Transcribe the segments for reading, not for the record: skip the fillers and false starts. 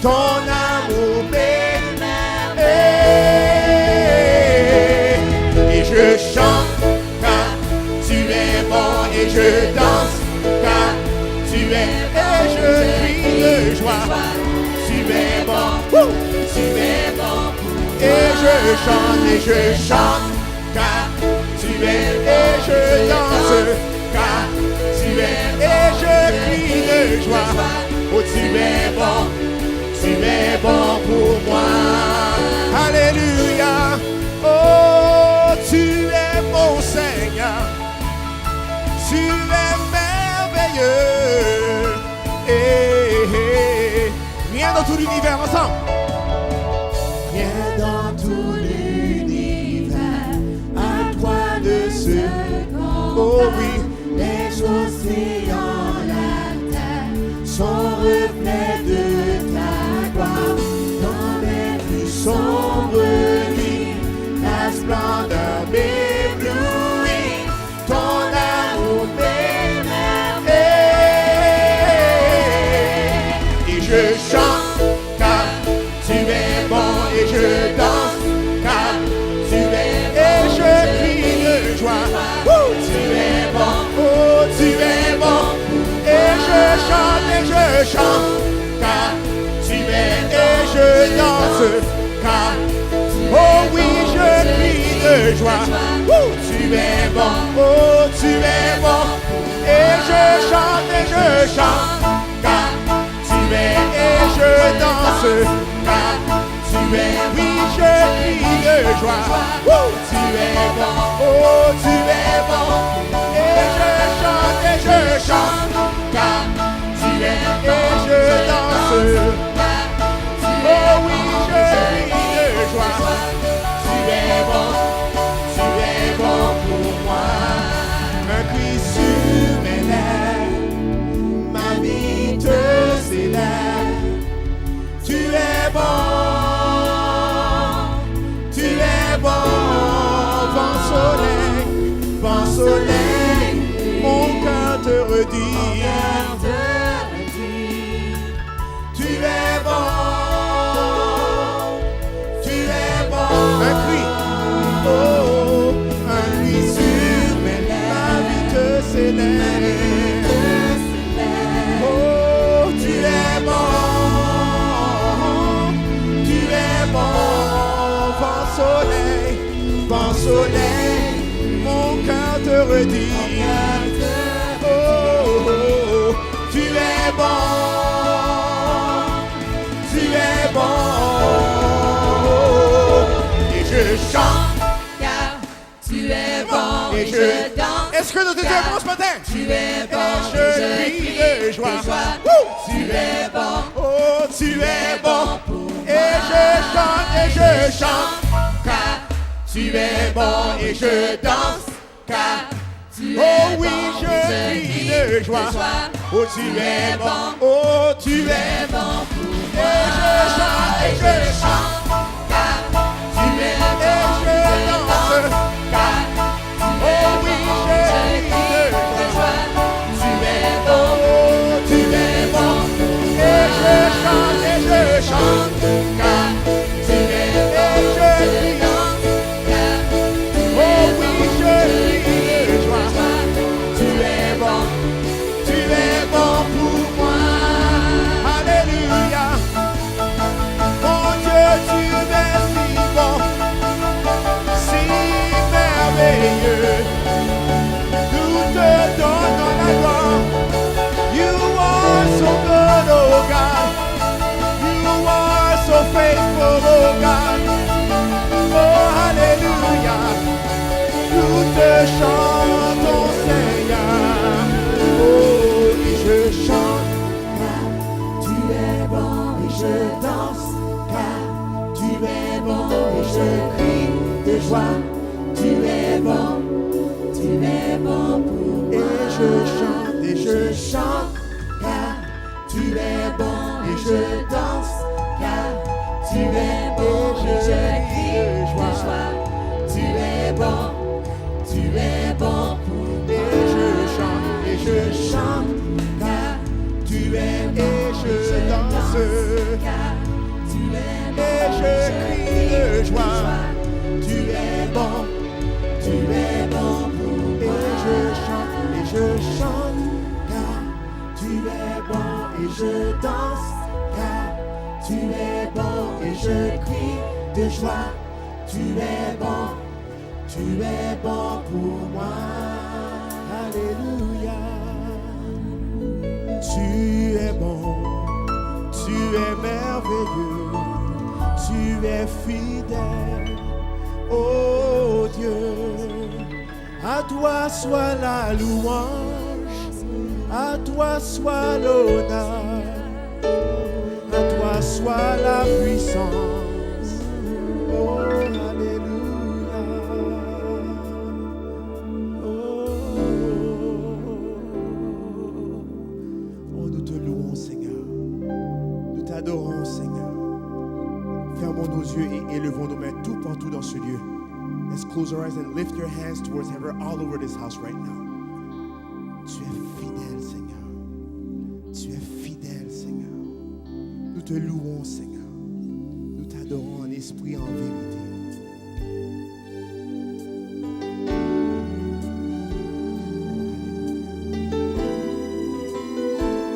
ton amour m'émerveille. Et je chante car tu es bon, et je danse car tu es, et je crie de joie. Tu es bon, tu es bon, et je chante car tu es, et je danse car tu es, et je crie de joie. Oh, tu es bon pour moi. Alléluia. Oh, tu es mon Seigneur. Tu es merveilleux. Viens dans tout l'univers ensemble. Viens dans tout l'univers, à toi de ce oh oui, les océans, la terre, sont reflet de ta gloire. Dans les plus sombres nuits, la splendeur m'éblouit, ton amour m'émerveille. Et je chante car tu es bon, et je danse car tu es, et je crie de joie. Tu es bon, oh tu es bon, et je chante car tu es, et je danse car oh oui je crie de joie. Tu es bon, oh tu es bon, et je chante car tu es, et je danse car tu es, oui je crie de joie. Tu es bon, oh tu es bon, et je chante car tu es, et je danse. Oh oui je crie de joie. Tu es bon pour moi. Un cri sur mes lèvres, ma vie te célèbre. Tu es bon, vent soleil, mon cœur te redit. Tu es bon, un cri, oh, un cri sur mes lèvres, ma vie te célèbre. Oh, tu es bon, vent soleil, mon cœur te redit. Oh, oh, oh, tu es bon, et je chante car tu es bon, et je danse. Est-ce que nous te disons bon ce matin? Tu es bon, et je crie de joie. Tu es bon, oh tu es bon, et je chante car tu es bon, et je danse car tu oh es oui bon, je crie de joie. Oh tu es bon, oh tu es bon, et je chante car tu es et bon, je danse car oh oui je crie de joie. tu es bon, Oh tu es bon, et je chante car tu es, et je crie. Oh oui je crie de joie. Tu es bon pour moi. Alléluia. Mon Dieu, tu es si bon, si merveilleux. Nous te donnons la gloire. You are so good, oh God. You are so faithful, oh God. Oh, alléluia. Nous te chantons, Seigneur. Oh, et je chante car tu es bon, et je danse car tu es bon, et je crie de joie. Tu es bon pour moi. Et je chante car tu es bon, et je danse car tu es bon, et je crie de joie. Tu es bon pour moi. Et je chante car tu es bon, et je danse car je chante, car tu es bon, et je danse, car tu es bon, et je crie de joie. Tu es bon pour moi. Alléluia. Tu es bon, tu es merveilleux, tu es fidèle, oh Dieu. À toi soit la louange, à toi soit l'honneur, à toi soit la puissance. Oh, alléluia. Oh, nous te louons, Seigneur. Nous t'adorons, Seigneur. Fermons nos yeux et élevons nos mains tout partout dans ce lieu. Let's close our eyes and lift your hands towards heaven all over this house right now. Tu es fidèle, Seigneur. Tu es fidèle, Seigneur. Nous te louons, Seigneur. Nous t'adorons en esprit et en vérité.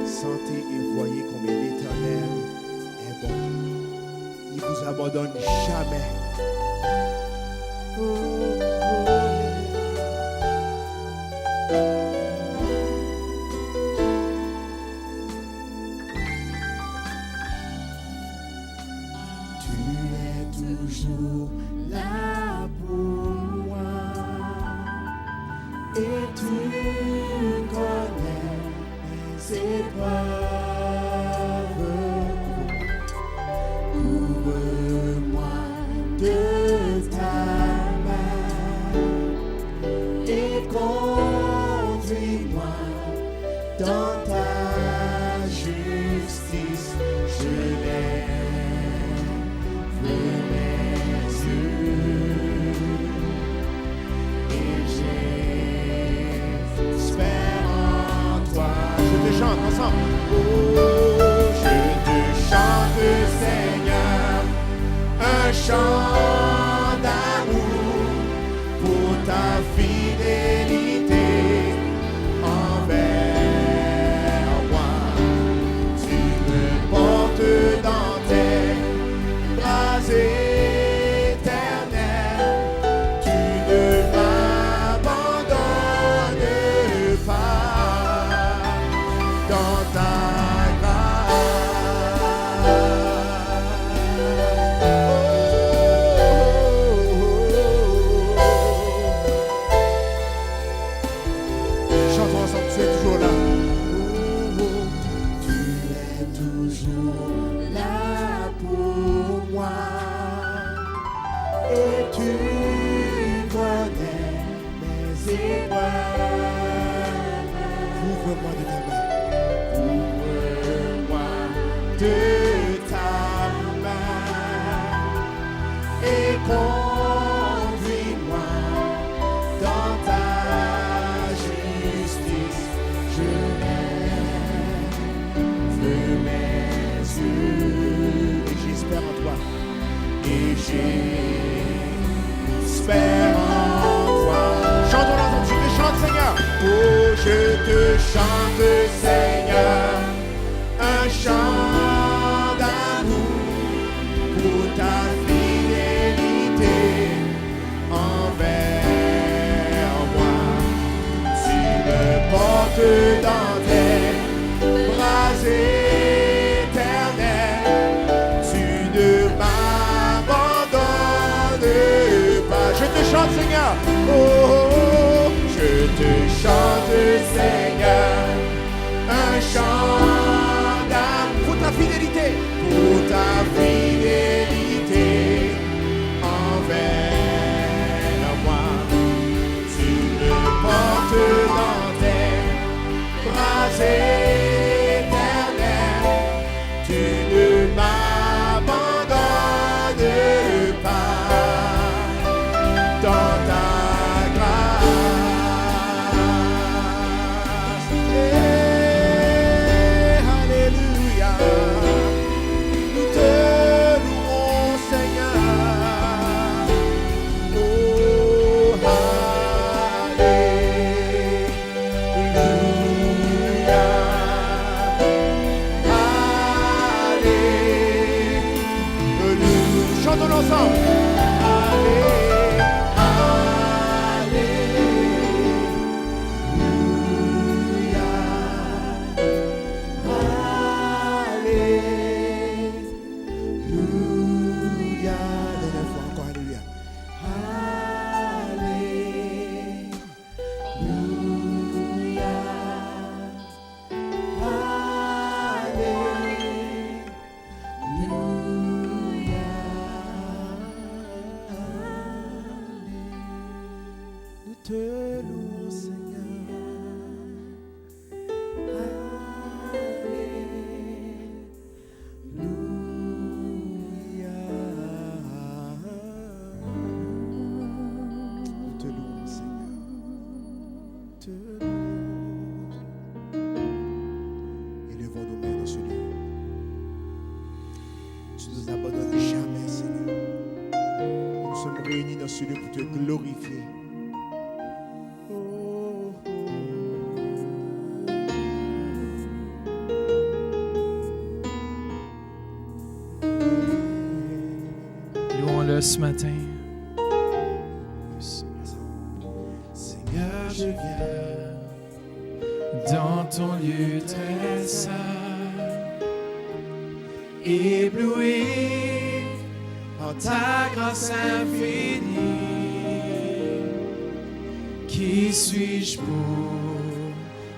Sentez et voyez combien l'Éternel est bon. Il ne vous abandonne jamais. Toujours là pour moi, et tu connais mes épreuves. Ouvre-moi de ta main et conduis-moi dans ta justice. Je lève mes yeux et j'espère en toi. Je te chante ensemble. Oh, je te chante, Seigneur, un chant d'amour pour ta fidélité envers moi. Tu me portes dans tes bras éternels, tu ne m'abandonnes pas dans ta grâce. Chantons ensemble, tu es toujours là. Tu es toujours là pour moi. Et tu connais mes épreuves. Ouvre-moi de ta main. Ouvre-moi de ta main et conduis-moi dans ta justice. Je lève mes yeux et j'espère en toi. Et j'espère en toi. Chantons ensemble, je te chante, Seigneur. Oh, je te chante, Seigneur, un chant d'amour pour ta fidélité envers moi. Tu me portes dans tes bras éternels, tu ne m'abandonnes pas. Je te chante, Seigneur. Oh, je te chante, Seigneur, un chant d'amour pour ta fidélité envers moi. Tu me portes dans tes bras éternels, tu ne m'abandonnes pas dans ta grâce. Seigneur, pour te glorifier. Louons-le ce matin. Seigneur, je viens Dans ton lieu très saint, ébloui par ta grâce infinie. Qui suis-je pour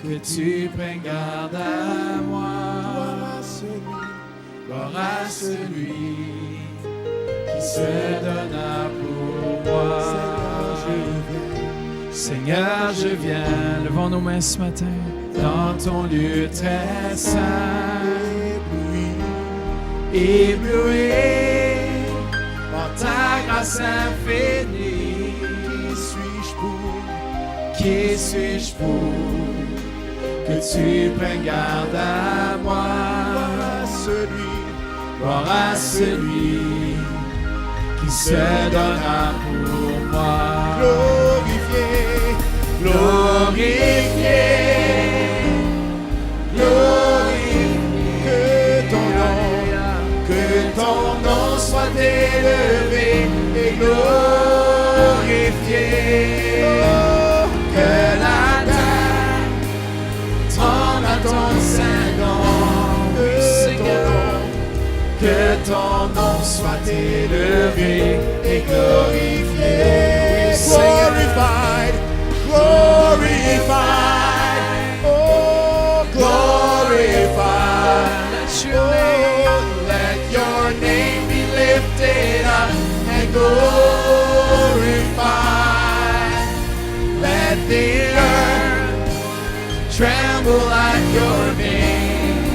que tu prennes garde à moi? Gloire à celui qui se donna pour moi. Seigneur, je viens, levons nos mains ce matin, dans ton lieu très saint, ébloui par ta grâce infinie. Qui suis-je pour que tu prennes garde à moi? Gloire à celui qui se donna pour moi. Glorifié, que ton nom soit élevé et glorifié, que la terre tremble à ton Saint-Nom, Seigneur, que ton nom soit élevé et glorifié. Glorified, oh glorified, let your name be lifted up and glorified. Let the earth tremble at your name.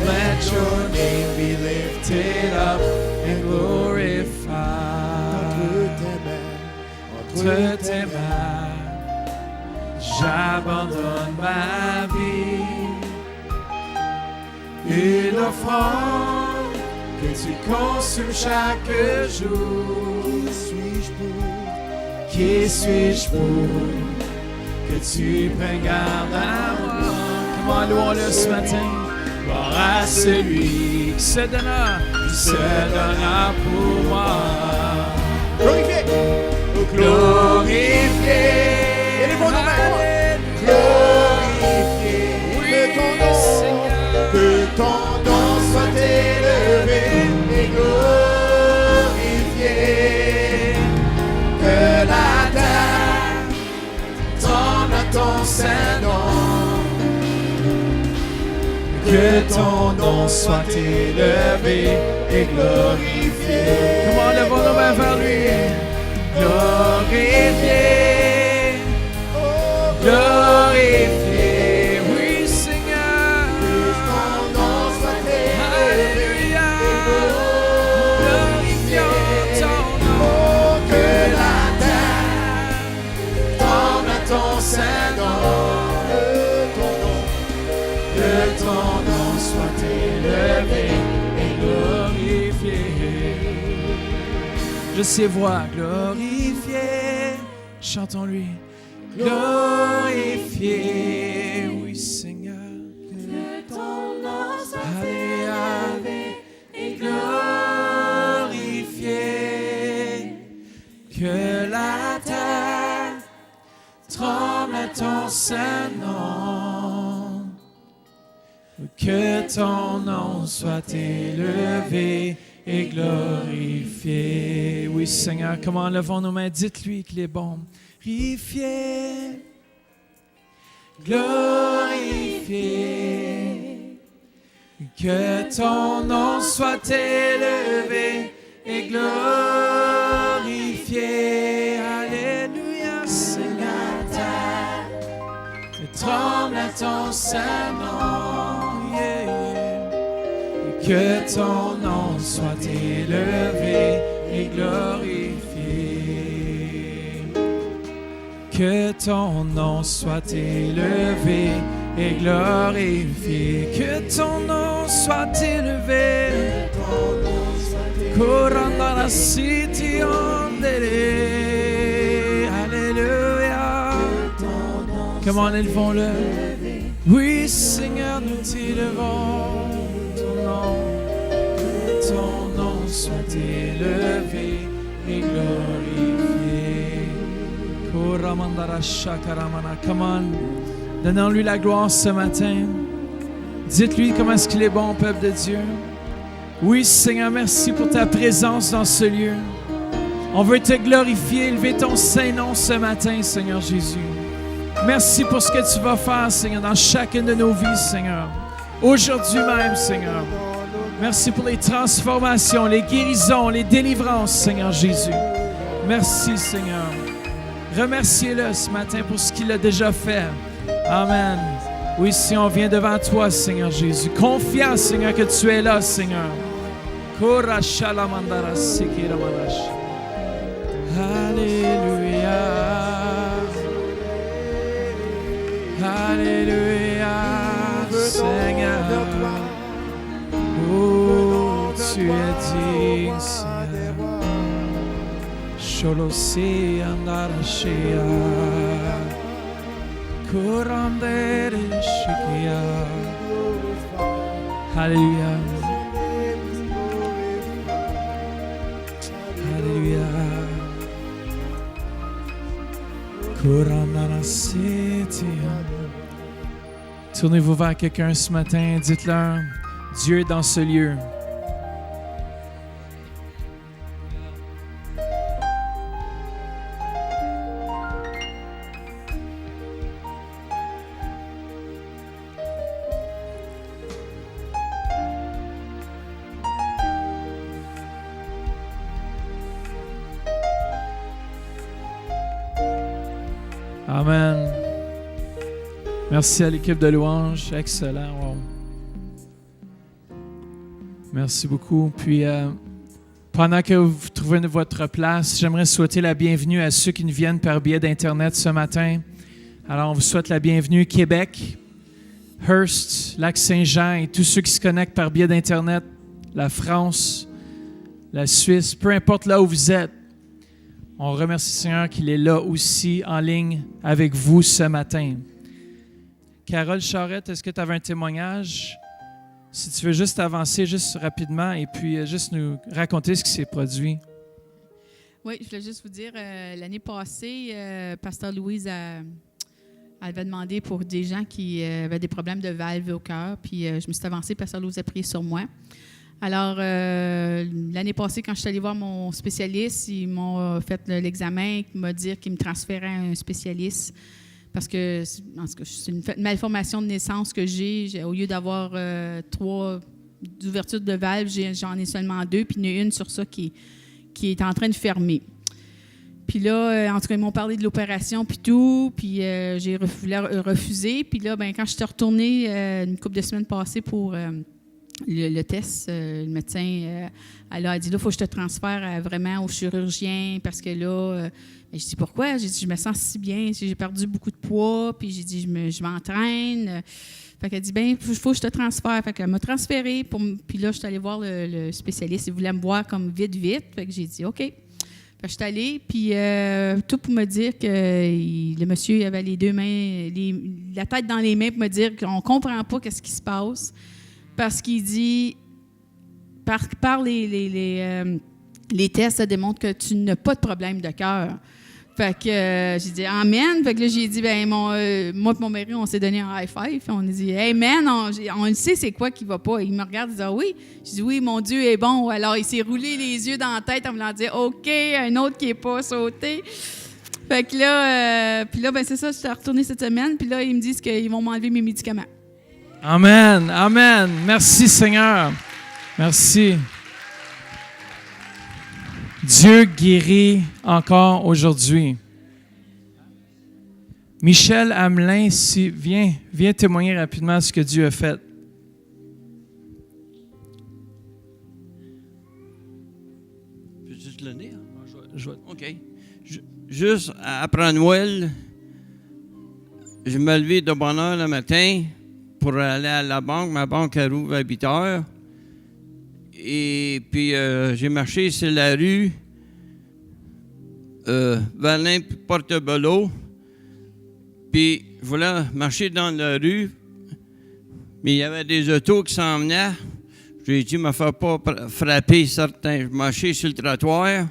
Let your name be lifted up and glorified. Entre tes mains, j'abandonne ma vie. Une offrande que tu consumes chaque jour. Qui suis-je pour que tu prennes garde à moi? Comment louons-le ce matin? Gloire à celui qui se donna pour moi. Glorifié, élevons nos mains, glorifié, que ton nom soit élevé et glorifié, que la terre tremble à ton Saint-Nom, que ton nom soit élevé et glorifié. Comment levons nos mains vers lui? Glorifié, glorifié, oui Seigneur, que ton nom soit élevé, glorifions ton nom, que la terre tremble à ton Saint-Nom, que ton nom soit élevé et glorifié. Je sais voir glorifié, chantons-lui. Glorifié, oui Seigneur. Que ton nom soit élevé et glorifié. Que la terre tremble à ton Saint-Nom. Que ton nom soit élevé et glorifié. Oui, Seigneur, comment levons nos mains? Dites-lui qu'il est bon. Glorifié, glorifié. Que ton nom soit élevé et glorifié. Alléluia, Seigneur, terre tremble à ton Saint-Nom. Yeah, yeah. Que ton nom soit élevé et glorifié. Que ton nom soit élevé et glorifié. Que ton nom soit élevé. Korandara City Ondere. Alléluia. Comment élevons-le? Oui, Seigneur, nous t'élevons ton nom soit élevé et glorifié. Koramandara Shakaramana. Come on. Donnons-lui la gloire ce matin. Dites-lui comment est-ce qu'il est bon, peuple de Dieu. Oui, Seigneur, merci pour ta présence dans ce lieu. On veut te glorifier, élever ton saint nom ce matin, Seigneur Jésus. Merci pour ce que tu vas faire, Seigneur, dans chacune de nos vies, Seigneur. Aujourd'hui même, Seigneur. Merci pour les transformations, les guérisons, les délivrances, Seigneur Jésus. Merci, Seigneur. Remerciez-le ce matin pour ce qu'il a déjà fait. Amen. Oui, si on vient devant toi, Seigneur Jésus, confiant, Seigneur, que tu es là, Seigneur. Alléluia. Alléluia, Seigneur. Oh, tu es digne, Seigneur. Sholosé andarashia. Kurandere shikia. Alléluia. Alléluia. Kurandara City. Tournez-vous vers quelqu'un ce matin, dites-leur, Dieu est dans ce lieu. Amen. Merci à l'équipe de louange. Excellent. Wow. Merci beaucoup. Puis, pendant que vous trouvez votre place, j'aimerais souhaiter la bienvenue à ceux qui nous viennent par biais d'Internet ce matin. Alors, on vous souhaite la bienvenue Québec, Hearst, Lac-Saint-Jean et tous ceux qui se connectent par biais d'Internet, la France, la Suisse, peu importe là où vous êtes. On remercie le Seigneur qu'il est là aussi en ligne avec vous ce matin. Carole Charette, est-ce que tu avais un témoignage? Si tu veux juste avancer juste rapidement et puis juste nous raconter ce qui s'est produit. Oui, je voulais juste vous dire, l'année passée, Pasteur Louise avait demandé pour des gens qui avaient des problèmes de valves au cœur, puis je me suis avancée, Pasteur Louise a prié sur moi. Alors, l'année passée, quand je suis allée voir mon spécialiste, ils m'ont fait l'examen, ils m'ont dit qu'ils me transféraient à un spécialiste parce que c'est une malformation de naissance que j'ai. Au lieu d'avoir 3 ouvertures de valves, j'en ai seulement 2, puis il y en a une sur ça qui est en train de fermer. Puis là, en tout cas, ils m'ont parlé de l'opération, puis tout, puis j'ai refusé. Puis là, quand je suis retournée une couple de semaines passées pour le test, le médecin, elle a dit, là, il faut que je te transfère vraiment au chirurgien parce que là, je dis, pourquoi? J'ai dit, je me sens si bien, j'ai perdu beaucoup de poids, puis j'ai dit, je m'entraîne. Fait qu'elle dit, il faut que je te transfère. Fait qu'elle m'a transféré, puis là, je suis allée voir le spécialiste, il voulait me voir comme vite. Fait que j'ai dit, OK. Fait que je suis allée, puis tout pour me dire que le monsieur il avait les 2 mains, la tête dans les mains pour me dire qu'on ne comprend pas qu'est-ce qui se passe. Parce qu'il dit, par les tests, ça démontre que tu n'as pas de problème de cœur. Fait que j'ai dit Amen. Fait que là, j'ai dit, moi et mon mari, on s'est donné un high five. On a dit Amen, on sait c'est quoi qui va pas. Il me regarde, il dit oui. J'ai dit oui, mon Dieu est bon. Alors, il s'est roulé les yeux dans la tête en me disant OK, un autre qui n'est pas sauté. Fait que là, c'est ça, je suis retournée cette semaine. Puis là, ils me disent qu'ils vont m'enlever mes médicaments. Amen, amen. Merci Seigneur. Merci. Dieu guérit encore aujourd'hui. Michel Hamelin, viens témoigner rapidement ce que Dieu a fait. Je peux juste le lire? OK. Juste après Noël, je me levais de bonne heure le matin pour aller à la banque. Ma banque elle ouvre à 8 heures. Et puis, j'ai marché sur la rue Valin Portobello. Puis, je voulais marcher dans la rue, mais il y avait des autos qui s'en venaient. J'ai dit, ne me fais pas frapper certains. Je marchais sur le trottoir.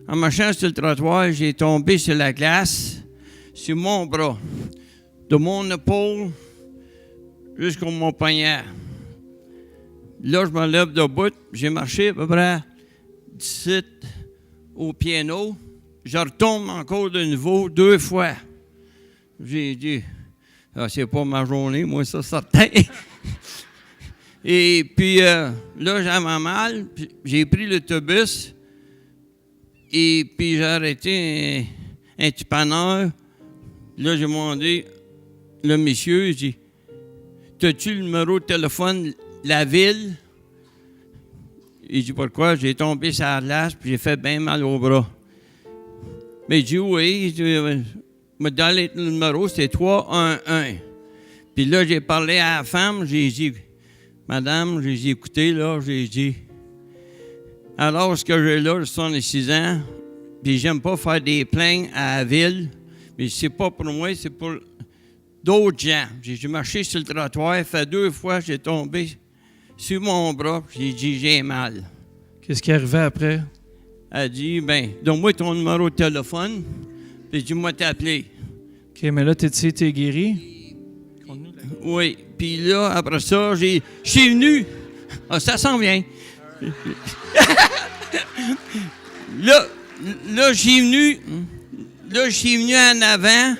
En marchant sur le trottoir, j'ai tombé sur la glace, sur mon bras, de mon épaule jusqu'au mon poignet. Là, je me lève debout. J'ai marché à peu près 17 au piano. Je retombe encore de nouveau 2 fois. J'ai dit, ah, c'est pas ma journée, moi, ça, certain. Et puis, là, j'avais mal. J'ai pris l'autobus. Et puis, j'ai arrêté un dépanneur. Là, j'ai demandé, le monsieur, il dit, t'as-tu le numéro de téléphone de la ville? Il dit, pourquoi? J'ai tombé sur la glace, puis j'ai fait bien mal au bras. Mais il dit, oui. Me donné le numéro, c'était 311. Puis là, j'ai parlé à la femme, j'ai dit, madame, j'ai dit, écoutez, là, j'ai dit, alors ce que j'ai là, j'ai 66 ans, puis j'aime pas faire des plaintes à la ville, mais c'est pas pour moi, c'est pour d'autres gens. J'ai marché sur le trottoir, fait 2 fois, j'ai tombé sur mon bras, j'ai dit, j'ai mal. Qu'est-ce qui est arrivé après? Elle dit, ben, donne-moi ton numéro de téléphone, puis dis-moi t'appeler. OK, mais là, t'es guéri? Oui. Puis là, après ça, je suis venu. Ah, ça s'en vient. là, je suis venu. Là, je suis venu en avant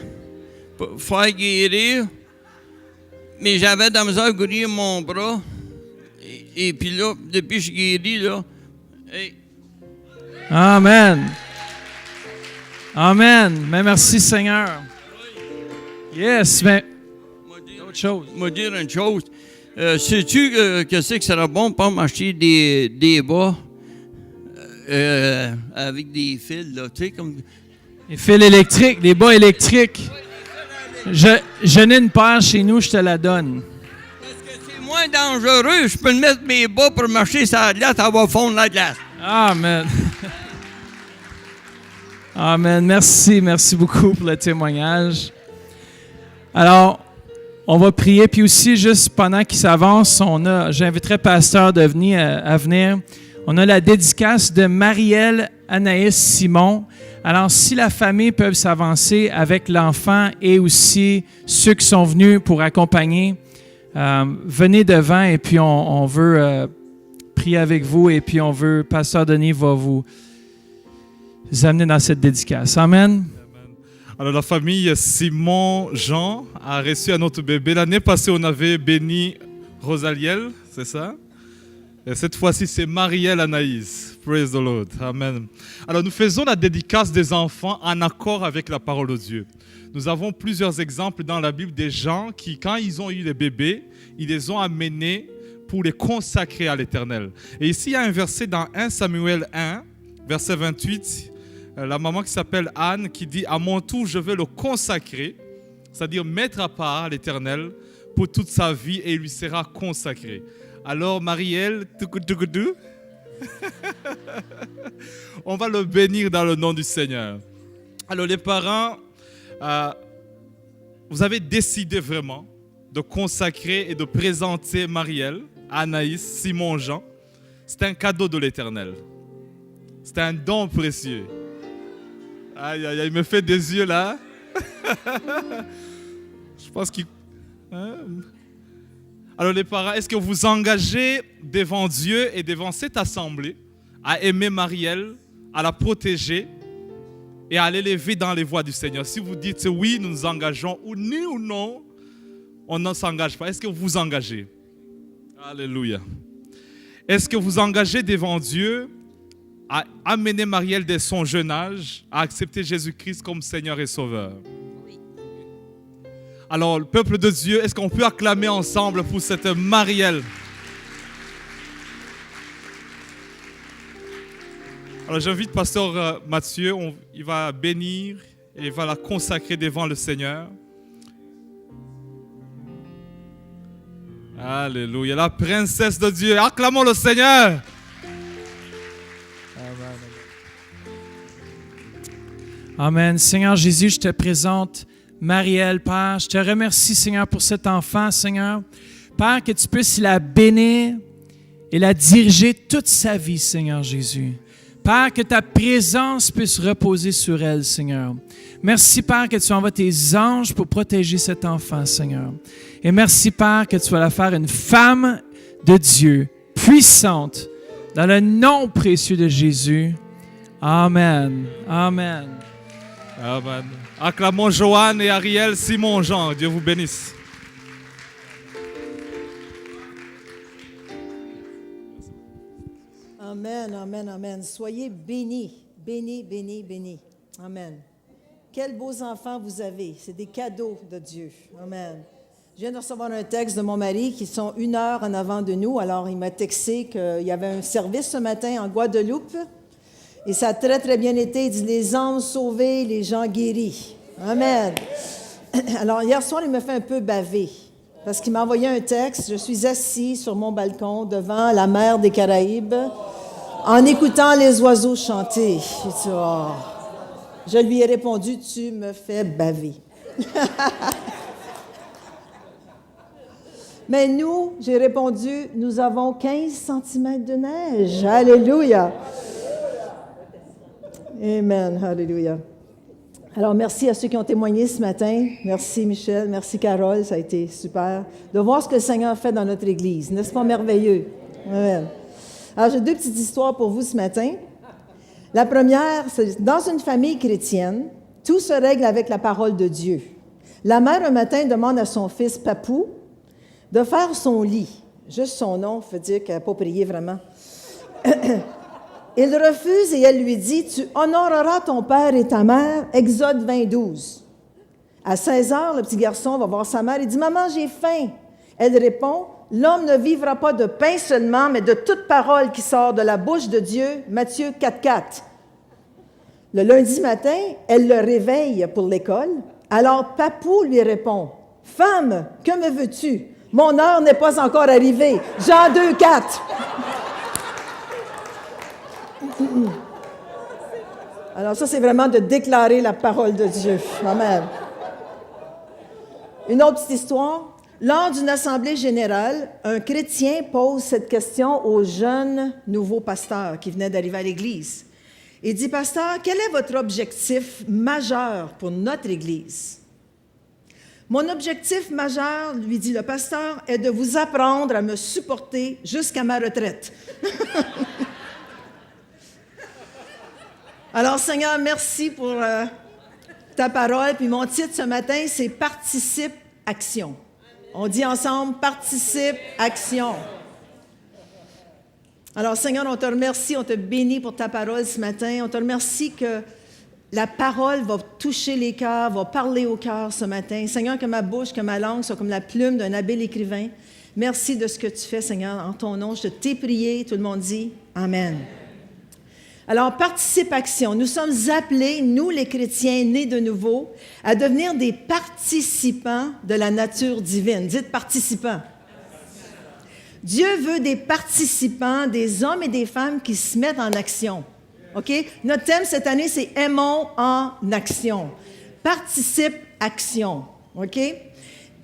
pour faire guérir. Mais j'avais de la misère à guérir mon bras. Et puis là, depuis que je suis guéri, là. Hey. Amen. Amen. Mais merci, Seigneur. Yes, mais autre chose. Je vais dire une chose. Sais-tu que c'est que ça sera bon pour m'acheter des bas avec des fils, là, tu sais, comme... Les fils électriques, des bas électriques. Je n'ai une paire chez nous, je te la donne. Parce que c'est moins dangereux. Je peux mettre mes bas pour marcher sur la glace, ça va fondre la glace. Amen. Amen. Merci beaucoup pour le témoignage. Alors, on va prier, puis aussi, juste pendant qu'il s'avance, j'inviterai Pasteur à venir. On a la dédicace de Marielle Anaïs Simon. Alors, si la famille peut s'avancer avec l'enfant et aussi ceux qui sont venus pour accompagner, venez devant et puis on veut prier avec vous et puis Pasteur Denis va vous amener dans cette dédicace. Amen. Alors la famille Simon-Jean a reçu un autre bébé. L'année passée, on avait béni Rosaliel, c'est ça? Et cette fois-ci, c'est Marielle Anaïs. Praise the Lord. Amen. Alors nous faisons la dédicace des enfants en accord avec la parole de Dieu. Nous avons plusieurs exemples dans la Bible des gens qui, quand ils ont eu les bébés, ils les ont amenés pour les consacrer à l'Éternel. Et ici, il y a un verset dans 1 Samuel 1, verset 28, la maman qui s'appelle Anne qui dit « À mon tour, je veux le consacrer », c'est-à-dire mettre à part l'Éternel pour toute sa vie et il lui sera consacré. Alors, Marielle, on va le bénir dans le nom du Seigneur. Alors, les parents, vous avez décidé vraiment de consacrer et de présenter Marielle, Anaïs, Simon-Jean. C'est un cadeau de l'Éternel. C'est un don précieux. Aïe, aïe, aïe, il me fait des yeux là. Je pense qu'il... Alors les parents, est-ce que vous engagez devant Dieu et devant cette assemblée à aimer Marielle, à la protéger et à l'élever dans les voies du Seigneur? Si vous dites oui, nous nous engageons, ou ni ou non, on ne s'engage pas. Est-ce que vous vous engagez? Alléluia. Est-ce que vous engagez devant Dieu à amener Marielle dès son jeune âge à accepter Jésus-Christ comme Seigneur et Sauveur? Oui. Alors, le peuple de Dieu, est-ce qu'on peut acclamer ensemble pour cette Marielle? Alors, j'invite Pasteur Mathieu, il va bénir et il va la consacrer devant le Seigneur. Alléluia. La princesse de Dieu. Acclamons le Seigneur. Amen. Seigneur Jésus, je te présente Marielle, Père. Je te remercie, Seigneur, pour cet enfant, Seigneur. Père, que tu puisses la bénir et la diriger toute sa vie, Seigneur Jésus. Père, que ta présence puisse reposer sur elle, Seigneur. Merci, Père, que tu envoies tes anges pour protéger cet enfant, Seigneur. Et merci, Père, que tu vas la faire une femme de Dieu, puissante, dans le nom précieux de Jésus. Amen. Amen. Amen. Acclamons Joanne et Ariel Simon-Jean. Dieu vous bénisse. Amen, amen, amen. Soyez bénis, bénis, bénis, bénis. Amen. Quels beaux enfants vous avez. C'est des cadeaux de Dieu. Amen. Je viens de recevoir un texte de mon mari qui sont 1 heure en avant de nous. Alors, il m'a texté qu'il y avait un service ce matin en Guadeloupe. Et ça a très, très bien été. Il dit, les âmes sauvées, les gens guéris. Amen. Alors, hier soir, il me fait un peu baver. Parce qu'il m'a envoyé un texte. Je suis assis sur mon balcon devant la mer des Caraïbes en écoutant les oiseaux chanter. J'ai dit, oh. Je lui ai répondu, tu me fais baver. Mais nous, j'ai répondu, nous avons 15 cm de neige. Alléluia. Amen. Alléluia. Alors, merci à ceux qui ont témoigné ce matin. Merci Michel, merci Carole, ça a été super de voir ce que le Seigneur fait dans notre Église. N'est-ce pas merveilleux? Amen. Alors, j'ai 2 petites histoires pour vous ce matin. La première, c'est dans une famille chrétienne, tout se règle avec la parole de Dieu. La mère, un matin, demande à son fils Papou de faire son lit. Juste son nom veut dire qu'elle n'a pas prié vraiment. Il refuse et elle lui dit, « Tu honoreras ton père et ta mère. » Exode 20:12. À 16 heures, le petit garçon va voir sa mère et dit, « Maman, j'ai faim. » Elle répond, « L'homme ne vivra pas de pain seulement, mais de toute parole qui sort de la bouche de Dieu. » Matthieu 4:4. Le lundi matin, elle le réveille pour l'école. Alors Papou lui répond, « Femme, que me veux-tu? Mon heure n'est pas encore arrivée. » Jean 2:4. Alors ça, c'est vraiment de déclarer la parole de Dieu. Amen. Une autre petite histoire. Lors d'une assemblée générale, un chrétien pose cette question au jeune nouveau pasteur qui venait d'arriver à l'Église. Il dit, « Pasteur, quel est votre objectif majeur pour notre Église? » « Mon objectif majeur, lui dit le pasteur, est de vous apprendre à me supporter jusqu'à ma retraite. » Alors, Seigneur, merci pour ta parole. Puis mon titre ce matin, c'est « Participe, action ». On dit ensemble « Participe, action ». Alors, Seigneur, on te remercie, on te bénit pour ta parole ce matin. On te remercie que la parole va toucher les cœurs, va parler au cœur ce matin. Seigneur, que ma bouche, que ma langue soient comme la plume d'un habile écrivain. Merci de ce que tu fais, Seigneur, en ton nom. Je t'ai prié. Tout le monde dit « Amen ». Alors, participe action. Nous sommes appelés, nous les chrétiens nés de nouveau, à devenir des participants de la nature divine. Dites participants. Dieu veut des participants, des hommes et des femmes qui se mettent en action. OK? Notre thème cette année, c'est « Aimons en action ». Participe action. OK?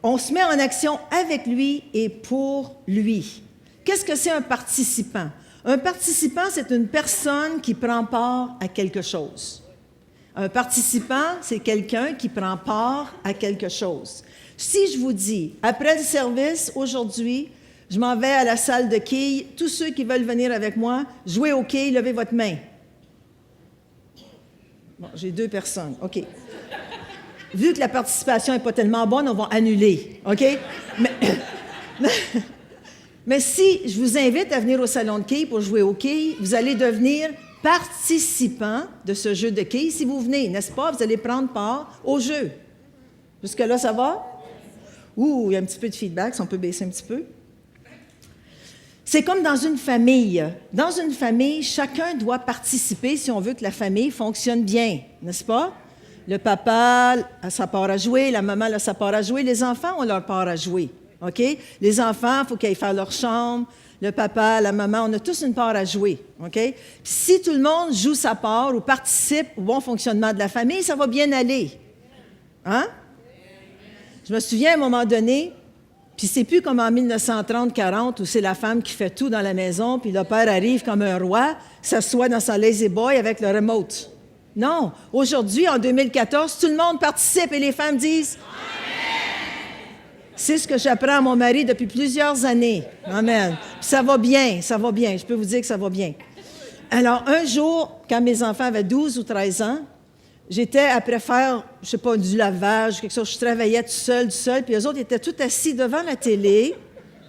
On se met en action avec lui et pour lui. Qu'est-ce que c'est un participant? Un participant, c'est une personne qui prend part à quelque chose. Un participant, c'est quelqu'un qui prend part à quelque chose. Si je vous dis, après le service, aujourd'hui, je m'en vais à la salle de quilles, tous ceux qui veulent venir avec moi, jouer aux quilles, levez votre main. Bon, j'ai 2 personnes, OK. Vu que la participation n'est pas tellement bonne, on va annuler, OK? Mais si je vous invite à venir au salon de quilles pour jouer aux quilles, vous allez devenir participant de ce jeu de quilles. Si vous venez, n'est-ce pas? Vous allez prendre part au jeu. Jusque-là, ça va? Ouh, il y a un petit peu de feedback, si on peut baisser un petit peu. C'est comme dans une famille. Dans une famille, chacun doit participer si on veut que la famille fonctionne bien, n'est-ce pas? Le papa a sa part à jouer, la maman a sa part à jouer, les enfants ont leur part à jouer. OK? Les enfants, il faut qu'ils aillent faire leur chambre. Le papa, la maman, on a tous une part à jouer. OK? Puis si tout le monde joue sa part ou participe au bon fonctionnement de la famille, ça va bien aller. Hein? Je me souviens à un moment donné, puis c'est plus comme en 1930-40 où c'est la femme qui fait tout dans la maison, puis le père arrive comme un roi, s'assoit dans son lazy boy avec le remote. Non. Aujourd'hui, en 2014, tout le monde participe et les femmes disent « C'est ce que j'apprends à mon mari depuis plusieurs années. Amen. Puis ça va bien, ça va bien. Je peux vous dire que ça va bien. Alors, un jour, quand mes enfants avaient 12 ou 13 ans, j'étais après faire, je sais pas, du lavage, quelque chose, je travaillais tout seul, puis eux autres étaient tous assis devant la télé,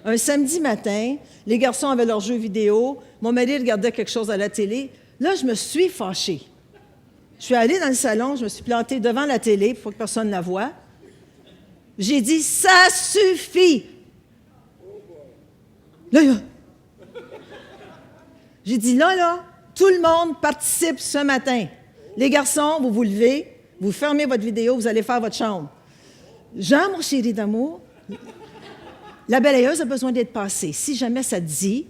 un samedi matin, les garçons avaient leurs jeux vidéo, mon mari regardait quelque chose à la télé. Là, je me suis fâchée. Je suis allée dans le salon, je me suis plantée devant la télé, il faut que personne la voie. J'ai dit, ça suffit! Là, j'ai dit, là, tout le monde participe ce matin. Les garçons, vous vous levez, vous fermez votre vidéo, vous allez faire votre chambre. Jean, mon chéri d'amour, la balayeuse a besoin d'être passée. Si jamais ça te dit.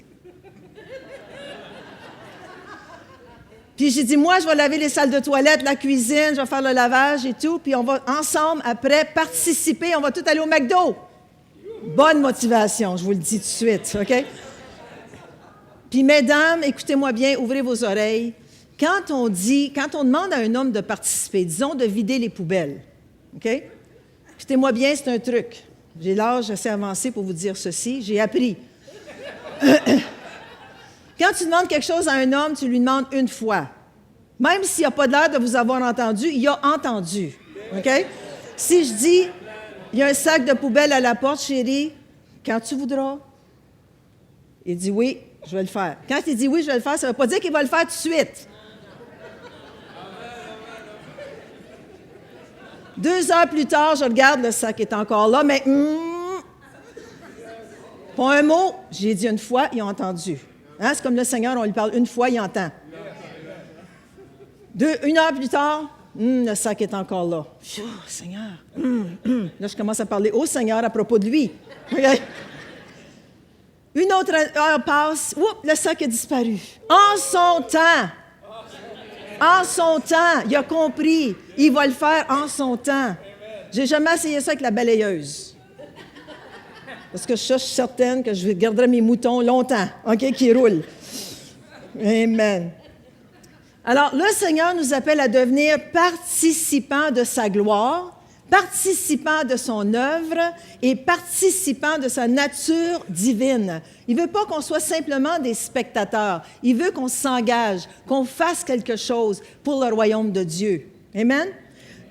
Puis j'ai dit, moi, je vais laver les salles de toilette, la cuisine, je vais faire le lavage et tout, puis on va ensemble, après, participer, on va tous aller au McDo. Bonne motivation, je vous le dis tout de suite, OK? Puis mesdames, écoutez-moi bien, ouvrez vos oreilles. Quand on demande à un homme de participer, disons de vider les poubelles, OK? Écoutez-moi bien, c'est un truc. J'ai l'âge assez avancé pour vous dire ceci, j'ai appris. Quand tu demandes quelque chose à un homme, tu lui demandes une fois. Même s'il n'a pas l'air de vous avoir entendu, il a entendu, OK? Si je dis, il y a un sac de poubelle à la porte, chérie, quand tu voudras. Il dit oui, je vais le faire. Quand il dit oui, je vais le faire, ça ne veut pas dire qu'il va le faire tout de suite. 2 heures plus tard, je regarde, le sac est encore là, mais pas un mot. J'ai dit une fois, ils ont entendu. Hein? C'est comme le Seigneur, on lui parle une fois, il entend. 1 heure plus tard, le sac est encore là. Oh, Seigneur. Là, je commence à parler au Seigneur à propos de lui. Okay? Une autre heure passe, le sac a disparu. En son temps. En son temps, il a compris. Il va le faire en son temps. J'ai jamais essayé ça avec la balayeuse. Parce que je suis certaine que je garderai mes moutons longtemps, OK, qui roulent. Amen. Alors, le Seigneur nous appelle à devenir participants de sa gloire, participants de son œuvre et participants de sa nature divine. Il ne veut pas qu'on soit simplement des spectateurs. Il veut qu'on s'engage, qu'on fasse quelque chose pour le royaume de Dieu. Amen.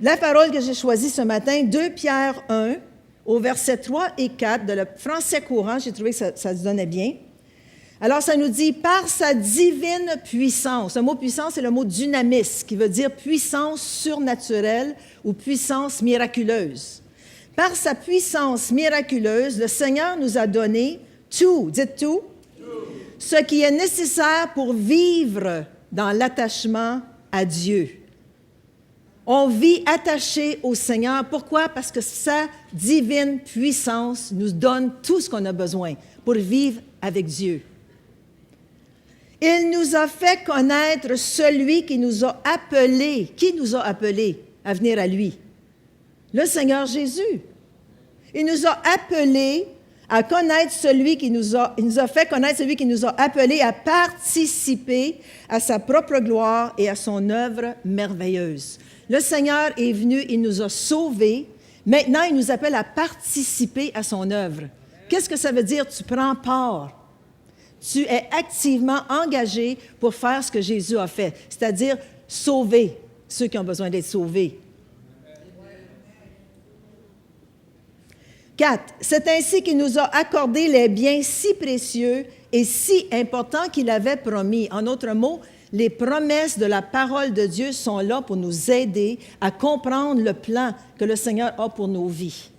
La parole que j'ai choisie ce matin, 2 Pierre 1, au verset 3 et 4 de le français courant, j'ai trouvé que ça se donnait bien. Alors, ça nous dit « par sa divine puissance ». Le mot « puissance », c'est le mot « dynamis », qui veut dire puissance surnaturelle ou puissance miraculeuse. Par sa puissance miraculeuse, le Seigneur nous a donné tout, dites tout, ce qui est nécessaire pour vivre dans l'attachement à Dieu. On vit attaché au Seigneur. Pourquoi? Parce que sa divine puissance nous donne tout ce qu'on a besoin pour vivre avec Dieu. Il nous a fait connaître celui qui nous a appelés. Qui nous a appelés à venir à lui? Le Seigneur Jésus. Il nous a appelés à connaître il nous a fait connaître celui qui nous a appelés à participer à sa propre gloire et à son œuvre merveilleuse. Le Seigneur est venu, il nous a sauvés. Maintenant, il nous appelle à participer à son œuvre. Qu'est-ce que ça veut dire? Tu prends part. Tu es activement engagé pour faire ce que Jésus a fait, c'est-à-dire sauver ceux qui ont besoin d'être sauvés. 4. C'est ainsi qu'il nous a accordé les biens si précieux et si importants qu'il avait promis. En d'autres mots, les promesses de la parole de Dieu sont là pour nous aider à comprendre le plan que le Seigneur a pour nos vies.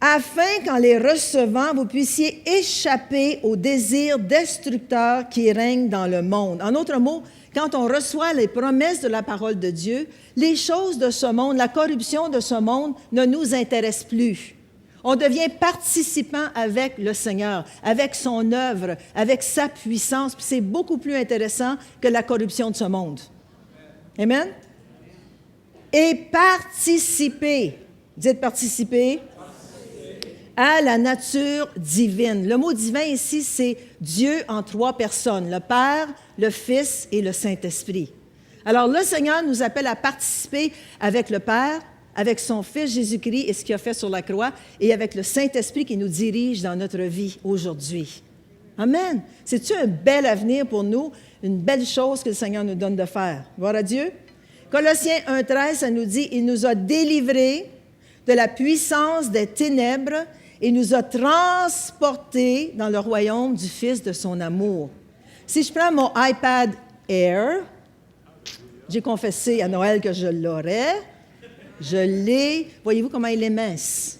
Afin qu'en les recevant, vous puissiez échapper aux désirs destructeurs qui règnent dans le monde. En d'autres mots, quand on reçoit les promesses de la parole de Dieu, les choses de ce monde, la corruption de ce monde ne nous intéresse plus. On devient participant avec le Seigneur, avec son œuvre, avec sa puissance. Puis c'est beaucoup plus intéressant que la corruption de ce monde. Amen? Et participer, dites participer, à la nature divine. Le mot divin ici, c'est Dieu en 3 personnes, le Père, le Fils et le Saint-Esprit. Alors le Seigneur nous appelle à participer avec le Père, avec son Fils Jésus-Christ et ce qu'il a fait sur la croix, et avec le Saint-Esprit qui nous dirige dans notre vie aujourd'hui. Amen. C'est-tu un bel avenir pour nous, une belle chose que le Seigneur nous donne de faire? Gloire à Dieu. Colossiens 1,13, ça nous dit « Il nous a délivrés de la puissance des ténèbres et nous a transportés dans le royaume du Fils de son amour. » Si je prends mon iPad Air, j'ai confessé à Noël que je l'aurais, je l'ai. Voyez-vous comment il est mince?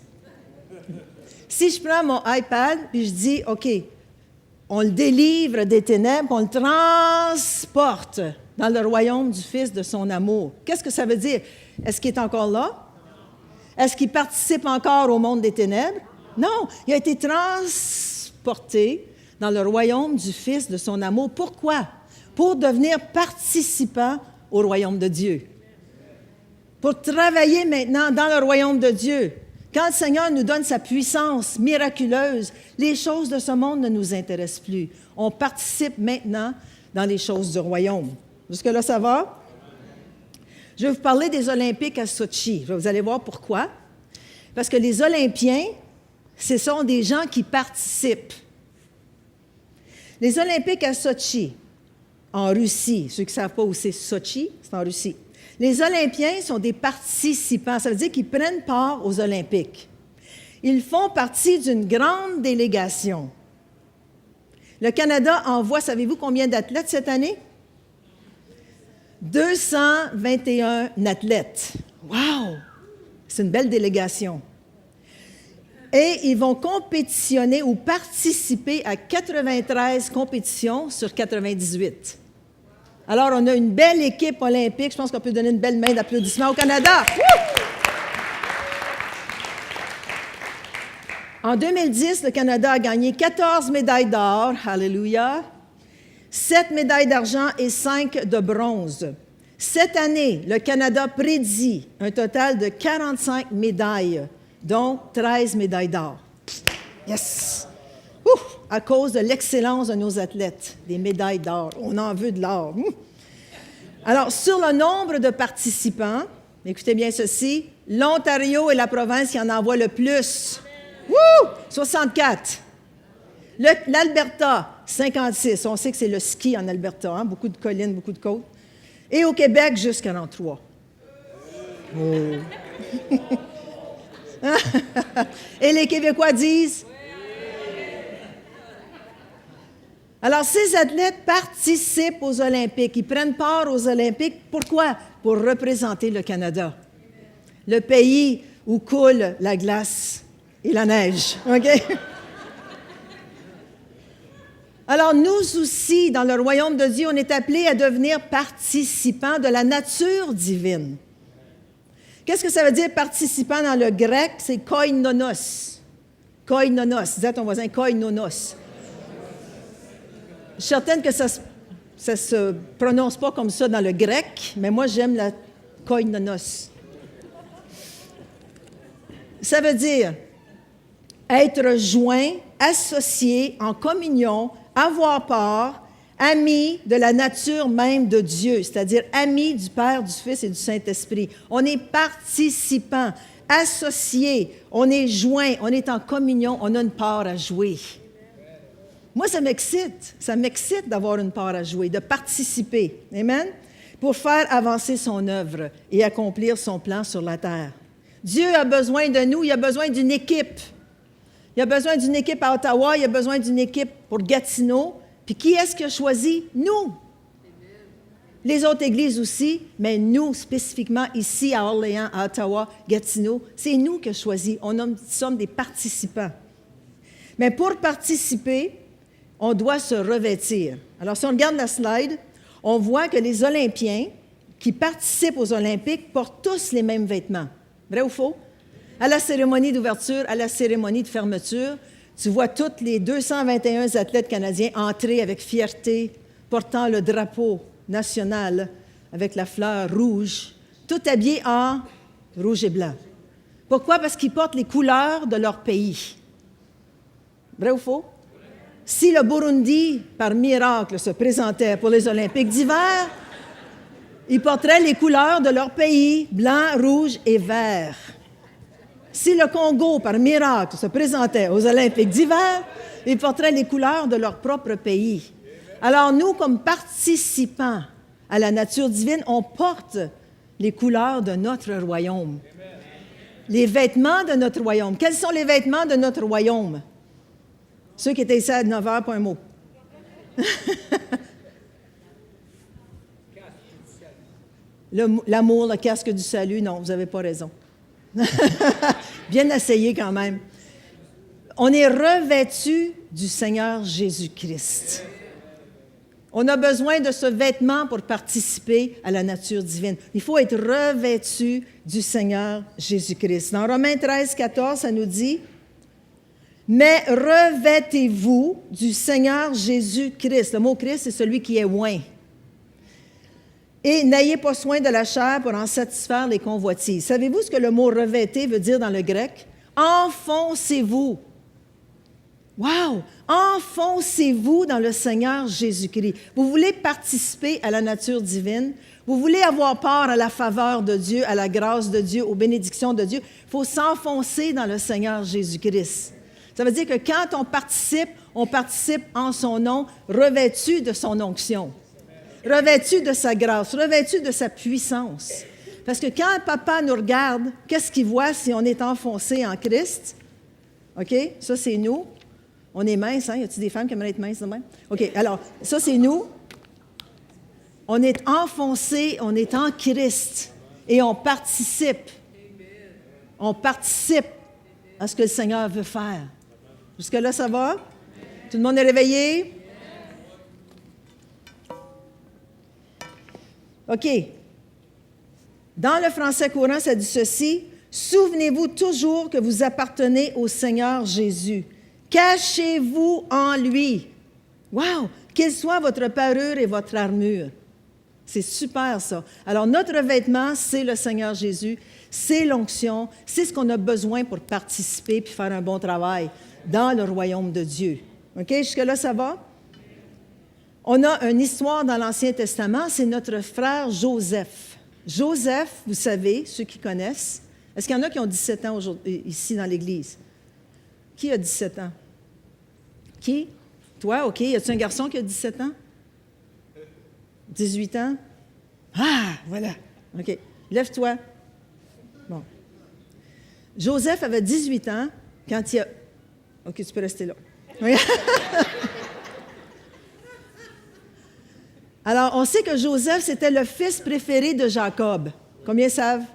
Si je prends mon iPad et je dis, OK, on le délivre des ténèbres, on le transporte dans le royaume du Fils de son amour. Qu'est-ce que ça veut dire? Est-ce qu'il est encore là? Est-ce qu'il participe encore au monde des ténèbres? Non, il a été transporté dans le royaume du Fils de son amour. Pourquoi? Pour devenir participant au royaume de Dieu. Pour travailler maintenant dans le royaume de Dieu. Quand le Seigneur nous donne sa puissance miraculeuse, les choses de ce monde ne nous intéressent plus. On participe maintenant dans les choses du royaume. Jusque-là, ça va? Je vais vous parler des Olympiques à Sochi. Vous allez voir pourquoi. Parce que les Olympiens, ce sont des gens qui participent. Les Olympiques à Sochi, en Russie, ceux qui ne savent pas où c'est Sochi, c'est en Russie. Les Olympiens sont des participants, ça veut dire qu'ils prennent part aux Olympiques. Ils font partie d'une grande délégation. Le Canada envoie, savez-vous combien d'athlètes cette année? 221 athlètes. Wow! C'est une belle délégation. Et ils vont compétitionner ou participer à 93 compétitions sur 98. Alors, on a une belle équipe olympique. Je pense qu'on peut donner une belle main d'applaudissement au Canada. En 2010, le Canada a gagné 14 médailles d'or. Alléluia. 7 médailles d'argent et 5 de bronze. Cette année, le Canada prédit un total de 45 médailles, dont 13 médailles d'or. Yes! À cause de l'excellence de nos athlètes, des médailles d'or. On en veut de l'or. Alors, sur le nombre de participants, écoutez bien ceci, l'Ontario est la province qui en envoie le plus. 64. L'Alberta, 56. On sait que c'est le ski en Alberta, hein? Beaucoup de collines, beaucoup de côtes. Et au Québec, juste 43. Et les Québécois disent? Alors, ces athlètes participent aux Olympiques. Ils prennent part aux Olympiques. Pourquoi? Pour représenter le Canada. Le pays où coule la glace et la neige. OK? Alors, nous aussi, dans le royaume de Dieu, on est appelés à devenir participants de la nature divine. Qu'est-ce que ça veut dire participant dans le grec? C'est koinonos. Koinonos. Dis à ton voisin, koinonos. Je suis certaine que ça ne se prononce pas comme ça dans le grec, mais moi, j'aime la koinonos. Ça veut dire être joint, associé, en communion, avoir part, ami de la nature même de Dieu, c'est-à-dire ami du Père, du Fils et du Saint-Esprit. On est participant, associé, on est joint, on est en communion, on a une part à jouer. Moi, ça m'excite d'avoir une part à jouer, de participer, amen, pour faire avancer son œuvre et accomplir son plan sur la terre. Dieu a besoin de nous, il a besoin d'une équipe. Il a besoin d'une équipe à Ottawa, il a besoin d'une équipe pour Gatineau. Puis qui est-ce qui a choisi? Nous. Les autres églises aussi, mais nous spécifiquement ici à Orléans, à Ottawa, Gatineau, c'est nous qui avons choisi. Nous sommes des participants. Mais pour participer, on doit se revêtir. Alors, si on regarde la slide, on voit que les Olympiens qui participent aux Olympiques portent tous les mêmes vêtements. Vrai ou faux? à la cérémonie d'ouverture, à la cérémonie de fermeture. Tu vois tous les 221 athlètes canadiens entrer avec fierté, portant le drapeau national avec la fleur rouge, tout habillés en rouge et blanc. Pourquoi? Parce qu'ils portent les couleurs de leur pays. Vrai ou faux? Si le Burundi, par miracle, se présentait pour les Olympiques d'hiver, ils porteraient les couleurs de leur pays, blanc, rouge et vert. Si le Congo, par miracle, se présentait aux Olympiques d'hiver, ils porteraient les couleurs de leur propre pays. Alors nous, comme participants à la nature divine, on porte les couleurs de notre royaume. Les vêtements de notre royaume. Quels sont les vêtements de notre royaume? Ceux qui étaient ici à 9 h, pas un mot. L'amour, le casque du salut, non, vous n'avez pas raison. Bien essayé quand même. On est revêtus du Seigneur Jésus-Christ. On a besoin de ce vêtement pour participer à la nature divine. Il faut être revêtu du Seigneur Jésus-Christ. Dans Romains 13, 14, ça nous dit « Mais revêtez-vous du Seigneur Jésus-Christ. » Le mot « Christ », c'est celui qui est oint. « Et n'ayez pas soin de la chair pour en satisfaire les convoitises. » Savez-vous ce que le mot « revêter » veut dire dans le grec? « Enfoncez-vous. » Wow! Enfoncez-vous dans le Seigneur Jésus-Christ. Vous voulez participer à la nature divine? Vous voulez avoir part à la faveur de Dieu, à la grâce de Dieu, aux bénédictions de Dieu? Il faut s'enfoncer dans le Seigneur Jésus-Christ. Ça veut dire que quand on participe en son nom, revêtu de son onction, revêtu de sa grâce, revêtu de sa puissance. Parce que quand Papa nous regarde, qu'est-ce qu'il voit si on est enfoncé en Christ? OK? Ça, c'est nous. On est mince, hein? Y a-t-il des femmes qui aimeraient être minces de même? OK, alors, ça, c'est nous. On est enfoncé, on est en Christ et on participe. On participe à ce que le Seigneur veut faire. Jusque-là, ça va? Tout le monde est réveillé? OK. Dans le français courant, ça dit ceci. « Souvenez-vous toujours que vous appartenez au Seigneur Jésus. Cachez-vous en lui. » Wow! Qu'il soit votre parure et votre armure. C'est super, ça. Alors, notre vêtement, c'est le Seigneur Jésus, c'est l'onction, c'est ce qu'on a besoin pour participer puis faire un bon travail dans le royaume de Dieu. OK? Jusque-là, ça va? On a une histoire dans l'Ancien Testament, c'est notre frère Joseph. Joseph, vous savez, ceux qui connaissent, est-ce qu'il y en a qui ont 17 ans aujourd'hui, ici dans l'Église? Qui a 17 ans? Qui? Toi, OK. Y a-t-il un garçon qui a 17 ans? 18 ans? Ah, voilà. OK. Lève-toi. Bon. Joseph avait 18 ans quand il a... OK, tu peux rester là. Alors, on sait que Joseph, c'était le fils préféré de Jacob. Combien savent?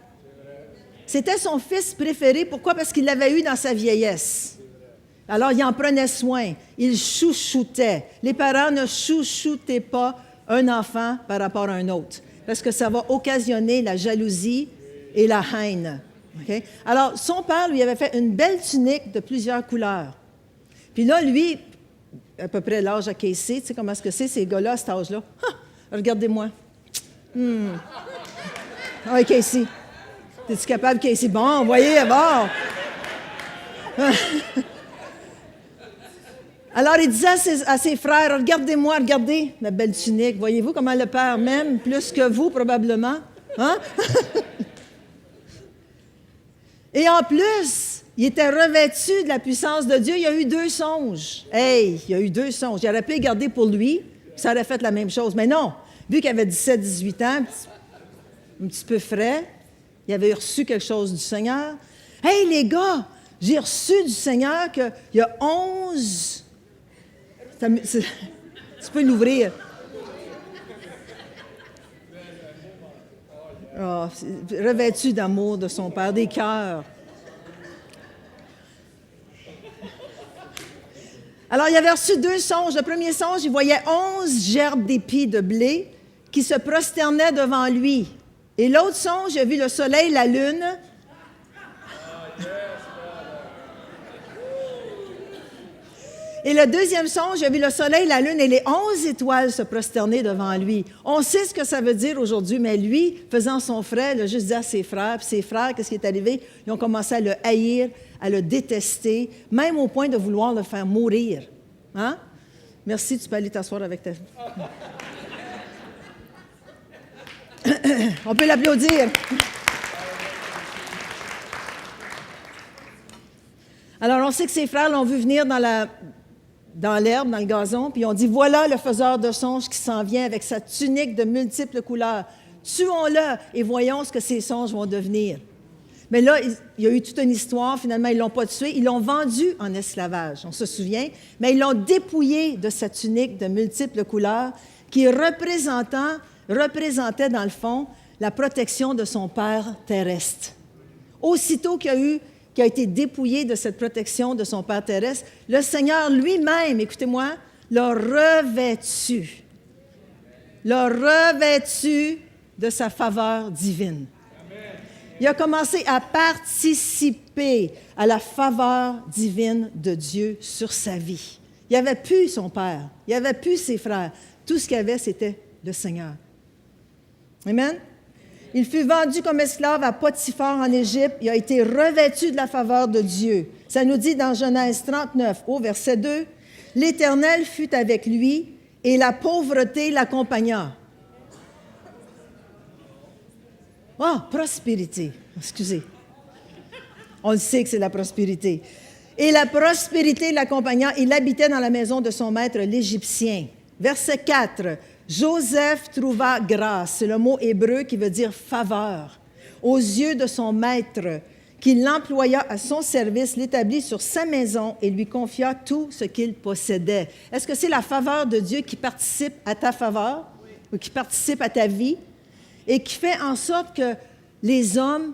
C'était son fils préféré. Pourquoi? Parce qu'il l'avait eu dans sa vieillesse. Alors, il en prenait soin. Il chouchoutait. Les parents ne chouchoutaient pas un enfant par rapport à un autre, parce que ça va occasionner la jalousie et la haine. Okay? Alors, son père lui avait fait une belle tunique de plusieurs couleurs. Puis là, lui, à peu près l'âge à Casey, tu sais comment est-ce que c'est, ces gars-là, à cet âge-là? Regardez-moi. Ah, Casey. Es-tu capable, Casey? Bon, voyez, bon. Alors, il disait à ses frères, regardez-moi, regardez ma belle tunique. Voyez-vous comment le Père m'aime plus que vous, probablement? Hein? Et en plus, il était revêtu de la puissance de Dieu. Il a eu 2 songes. Hey, il a eu 2 songes. Il aurait pu les garder pour lui, ça aurait fait la même chose. Mais non, vu qu'il avait 17-18 ans, un petit peu frais, il avait reçu quelque chose du Seigneur. Hey, les gars, j'ai reçu du Seigneur qu'il y a 11... Tu peux l'ouvrir. Oh, revêtu d'amour de son Père, des cœurs. Alors, il avait reçu 2 songes. Le premier songe, il voyait 11 gerbes d'épis de blé qui se prosternaient devant lui. Et l'autre songe, il a vu le soleil, la lune. Et le deuxième songe, j'ai vu le soleil, la lune et les 11 étoiles se prosterner devant lui. On sait ce que ça veut dire aujourd'hui, mais lui, faisant son frère, il a juste dit à ses frères, puis ses frères, qu'est-ce qui est arrivé? Ils ont commencé à le haïr, à le détester, même au point de vouloir le faire mourir. Hein? Merci, tu peux aller t'asseoir avec ta... On peut l'applaudir. Alors, on sait que ses frères l'ont vu venir dans l'herbe, dans le gazon, puis ils ont dit, voilà le faiseur de songes qui s'en vient avec sa tunique de multiples couleurs. Tuons-le et voyons ce que ces songes vont devenir. Mais là, il y a eu toute une histoire. Finalement, ils ne l'ont pas tué. Ils l'ont vendu en esclavage, on se souvient. Mais ils l'ont dépouillé de sa tunique de multiples couleurs qui représentait, dans le fond, la protection de son père terrestre. Aussitôt qu'il a été dépouillé de cette protection de son père terrestre, le Seigneur lui-même, écoutez-moi, l'a revêtu de sa faveur divine. Il a commencé à participer à la faveur divine de Dieu sur sa vie. Il n'y avait plus son père, il n'y avait plus ses frères. Tout ce qu'il y avait, c'était le Seigneur. Amen? Il fut vendu comme esclave à Potiphar en Égypte. Il a été revêtu de la faveur de Dieu. Ça nous dit dans Genèse 39, au verset 2, « L'Éternel fut avec lui et la pauvreté l'accompagna. » Prospérité. Excusez. On le sait que c'est la prospérité. « Et la prospérité l'accompagna. Il habitait dans la maison de son maître l'Égyptien. » Verset 4. Joseph trouva grâce, c'est le mot hébreu qui veut dire faveur, aux yeux de son maître, qui l'employa à son service, l'établit sur sa maison et lui confia tout ce qu'il possédait. Est-ce que c'est la faveur de Dieu qui participe à ta faveur ou qui participe à ta vie et qui fait en sorte que les hommes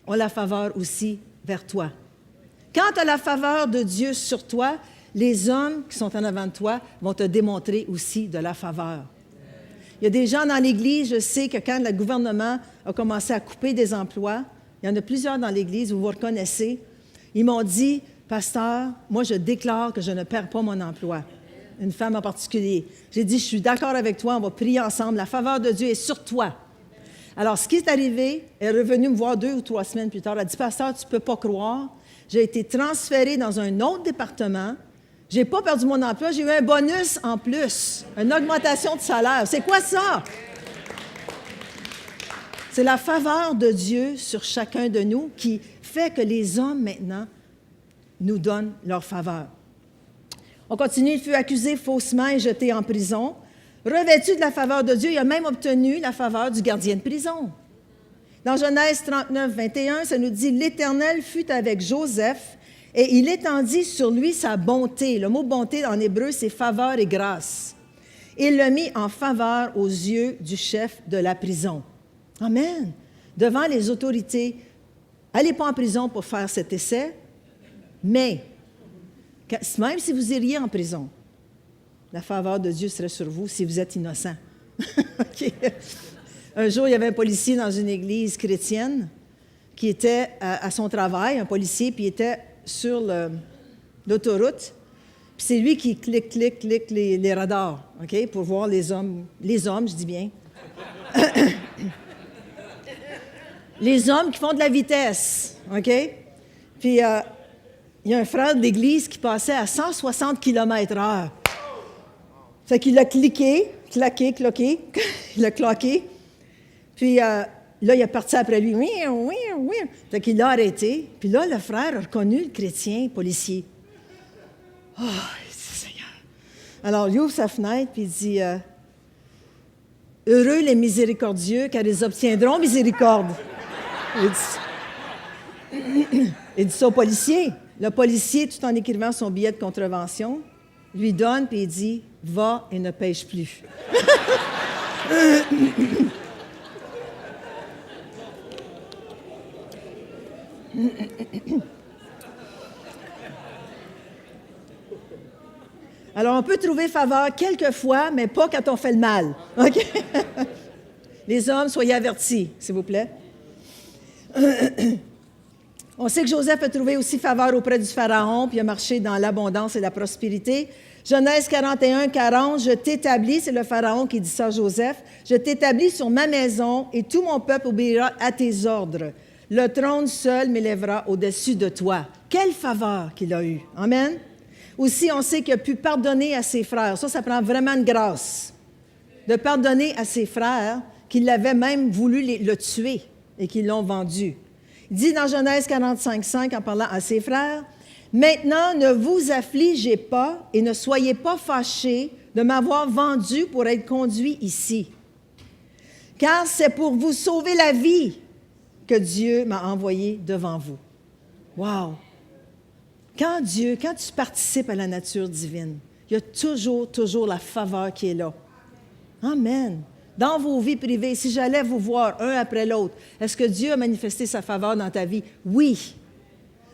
ont la faveur aussi vers toi? Quand tu as la faveur de Dieu sur toi, les hommes qui sont en avant de toi vont te démontrer aussi de la faveur. Il y a des gens dans l'Église, je sais que quand le gouvernement a commencé à couper des emplois, il y en a plusieurs dans l'Église, vous vous reconnaissez, ils m'ont dit, « Pasteur, moi je déclare que je ne perds pas mon emploi. » Une femme en particulier. J'ai dit, « Je suis d'accord avec toi, on va prier ensemble, la faveur de Dieu est sur toi. » Alors, ce qui est arrivé, elle est revenue me voir 2 ou 3 semaines plus tard, elle a dit, « Pasteur, tu ne peux pas croire, j'ai été transférée dans un autre département. Je n'ai pas perdu mon emploi, j'ai eu un bonus en plus, une augmentation de salaire. » C'est quoi ça? C'est la faveur de Dieu sur chacun de nous qui fait que les hommes, maintenant, nous donnent leur faveur. On continue, il fut accusé faussement et jeté en prison. Revêtu de la faveur de Dieu, il a même obtenu la faveur du gardien de prison. Dans Genèse 39, 21, ça nous dit « L'Éternel fut avec Joseph, et il étendit sur lui sa bonté. » Le mot bonté en hébreu, c'est faveur et grâce. Il le mit en faveur aux yeux du chef de la prison. Amen. Devant les autorités, allez pas en prison pour faire cet essai, mais même si vous iriez en prison, la faveur de Dieu serait sur vous si vous êtes innocent. Okay. Un jour, il y avait un policier dans une église chrétienne qui était à son travail, un policier, puis il était sur l'autoroute, puis c'est lui qui clique les radars, OK, pour voir les hommes, je dis bien. Les hommes qui font de la vitesse, OK? Puis il y a un frère de l'église qui passait à 160 km/h. Fait qu'il a claqué, il a claqué, puis là, il est parti après lui. Oui. Fait qu'il l'a arrêté. Puis là, le frère a reconnu le chrétien policier. Oh, Seigneur. Alors, il ouvre sa fenêtre, puis il dit, « Heureux les miséricordieux, car ils obtiendront miséricorde. » Il dit ça au policier. Le policier, tout en écrivant son billet de contravention, lui donne, puis il dit, « Va et ne pêche plus. » Alors, on peut trouver faveur quelquefois, mais pas quand on fait le mal. OK? Les hommes, soyez avertis, s'il vous plaît. On sait que Joseph a trouvé aussi faveur auprès du Pharaon, puis a marché dans l'abondance et la prospérité. Genèse 41, 40, « Je t'établis », c'est le Pharaon qui dit ça à Joseph, « Je t'établis sur ma maison et tout mon peuple obéira à tes ordres. Le trône seul m'élèvera au-dessus de toi. » Quelle faveur qu'il a eue. Amen. Aussi, on sait qu'il a pu pardonner à ses frères. Ça prend vraiment une grâce. De pardonner à ses frères qui l'avaient même voulu le tuer et qui l'ont vendu. Il dit dans Genèse 45, 5, en parlant à ses frères, « Maintenant, ne vous affligez pas et ne soyez pas fâchés de m'avoir vendu pour être conduit ici. Car c'est pour vous sauver la vie que Dieu m'a envoyé devant vous. » Wow! Quand tu participes à la nature divine, il y a toujours la faveur qui est là. Amen. Dans vos vies privées, si j'allais vous voir un après l'autre, est-ce que Dieu a manifesté sa faveur dans ta vie? Oui.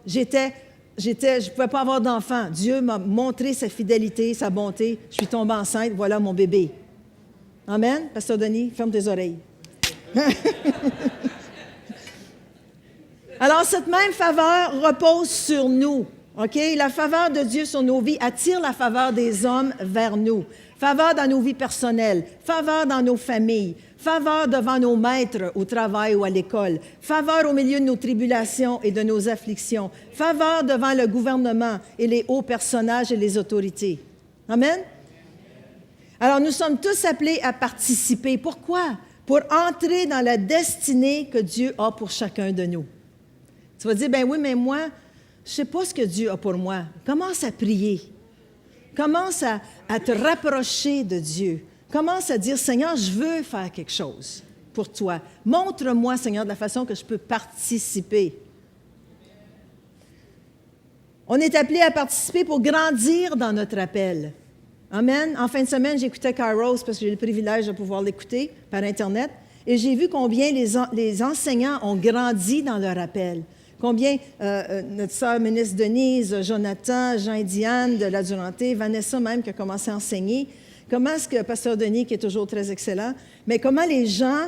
Je ne pouvais pas avoir d'enfant. Dieu m'a montré sa fidélité, sa bonté. Je suis tombée enceinte, voilà mon bébé. Amen. Pasteur Denis, ferme tes oreilles. Alors, cette même faveur repose sur nous. OK? La faveur de Dieu sur nos vies attire la faveur des hommes vers nous. Faveur dans nos vies personnelles, faveur dans nos familles, faveur devant nos maîtres au travail ou à l'école, faveur au milieu de nos tribulations et de nos afflictions, faveur devant le gouvernement et les hauts personnages et les autorités. Amen? Alors, nous sommes tous appelés à participer. Pourquoi? Pour entrer dans la destinée que Dieu a pour chacun de nous. Tu vas dire, ben oui, mais moi, je ne sais pas ce que Dieu a pour moi. Commence à prier. Commence à te rapprocher de Dieu. Commence à dire, Seigneur, je veux faire quelque chose pour toi. Montre-moi, Seigneur, de la façon que je peux participer. On est appelé à participer pour grandir dans notre appel. Amen. En fin de semaine, j'écoutais Kairos parce que j'ai le privilège de pouvoir l'écouter par Internet. Et j'ai vu combien les enseignants ont grandi dans leur appel. Combien notre sœur ministre Denise, Jonathan, Jean-Diane de la Duranté, Vanessa même qui a commencé à enseigner, comment est-ce que Pasteur Denis, qui est toujours très excellent, mais comment les gens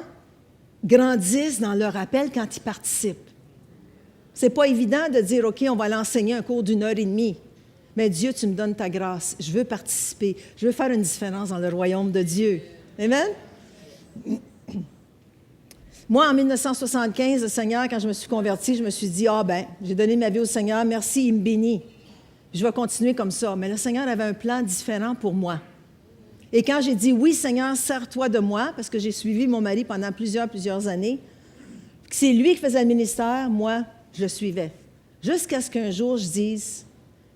grandissent dans leur appel quand ils participent. C'est pas évident de dire, OK, on va aller enseigner un cours d'1h30. Mais Dieu, tu me donnes ta grâce. Je veux participer. Je veux faire une différence dans le royaume de Dieu. Amen? Moi, en 1975, le Seigneur, quand je me suis convertie, je me suis dit, j'ai donné ma vie au Seigneur, merci, il me bénit. Je vais continuer comme ça. Mais le Seigneur avait un plan différent pour moi. Et quand j'ai dit, oui, Seigneur, sers-toi de moi, parce que j'ai suivi mon mari pendant plusieurs années, c'est lui qui faisait le ministère, moi, je le suivais. Jusqu'à ce qu'un jour, je dise,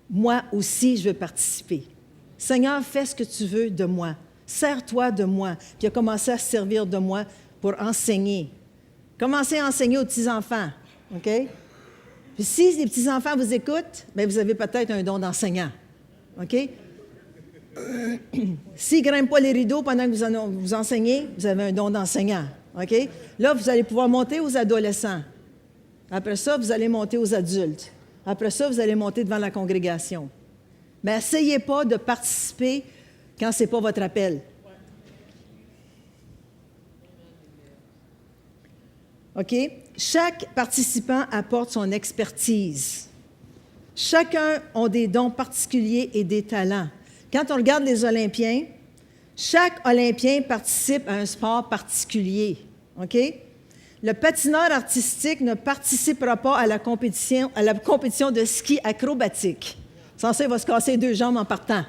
moi aussi, je veux participer. Seigneur, fais ce que tu veux de moi. Sers-toi de moi. Puis il a commencé à se servir de moi pour enseigner. Commencez à enseigner aux petits-enfants, OK? Puis si les petits-enfants vous écoutent, bien, vous avez peut-être un don d'enseignant, OK? S'ils ne grimpent pas les rideaux pendant que vous enseignez, vous avez un don d'enseignant, OK? Là, vous allez pouvoir monter aux adolescents. Après ça, vous allez monter aux adultes. Après ça, vous allez monter devant la congrégation. Mais essayez pas de participer quand ce n'est pas votre appel. OK? Chaque participant apporte son expertise. Chacun a des dons particuliers et des talents. Quand on regarde les Olympiens, chaque Olympien participe à un sport particulier. OK? Le patineur artistique ne participera pas à la compétition de ski acrobatique. Sans ça, il va se casser 2 jambes en partant.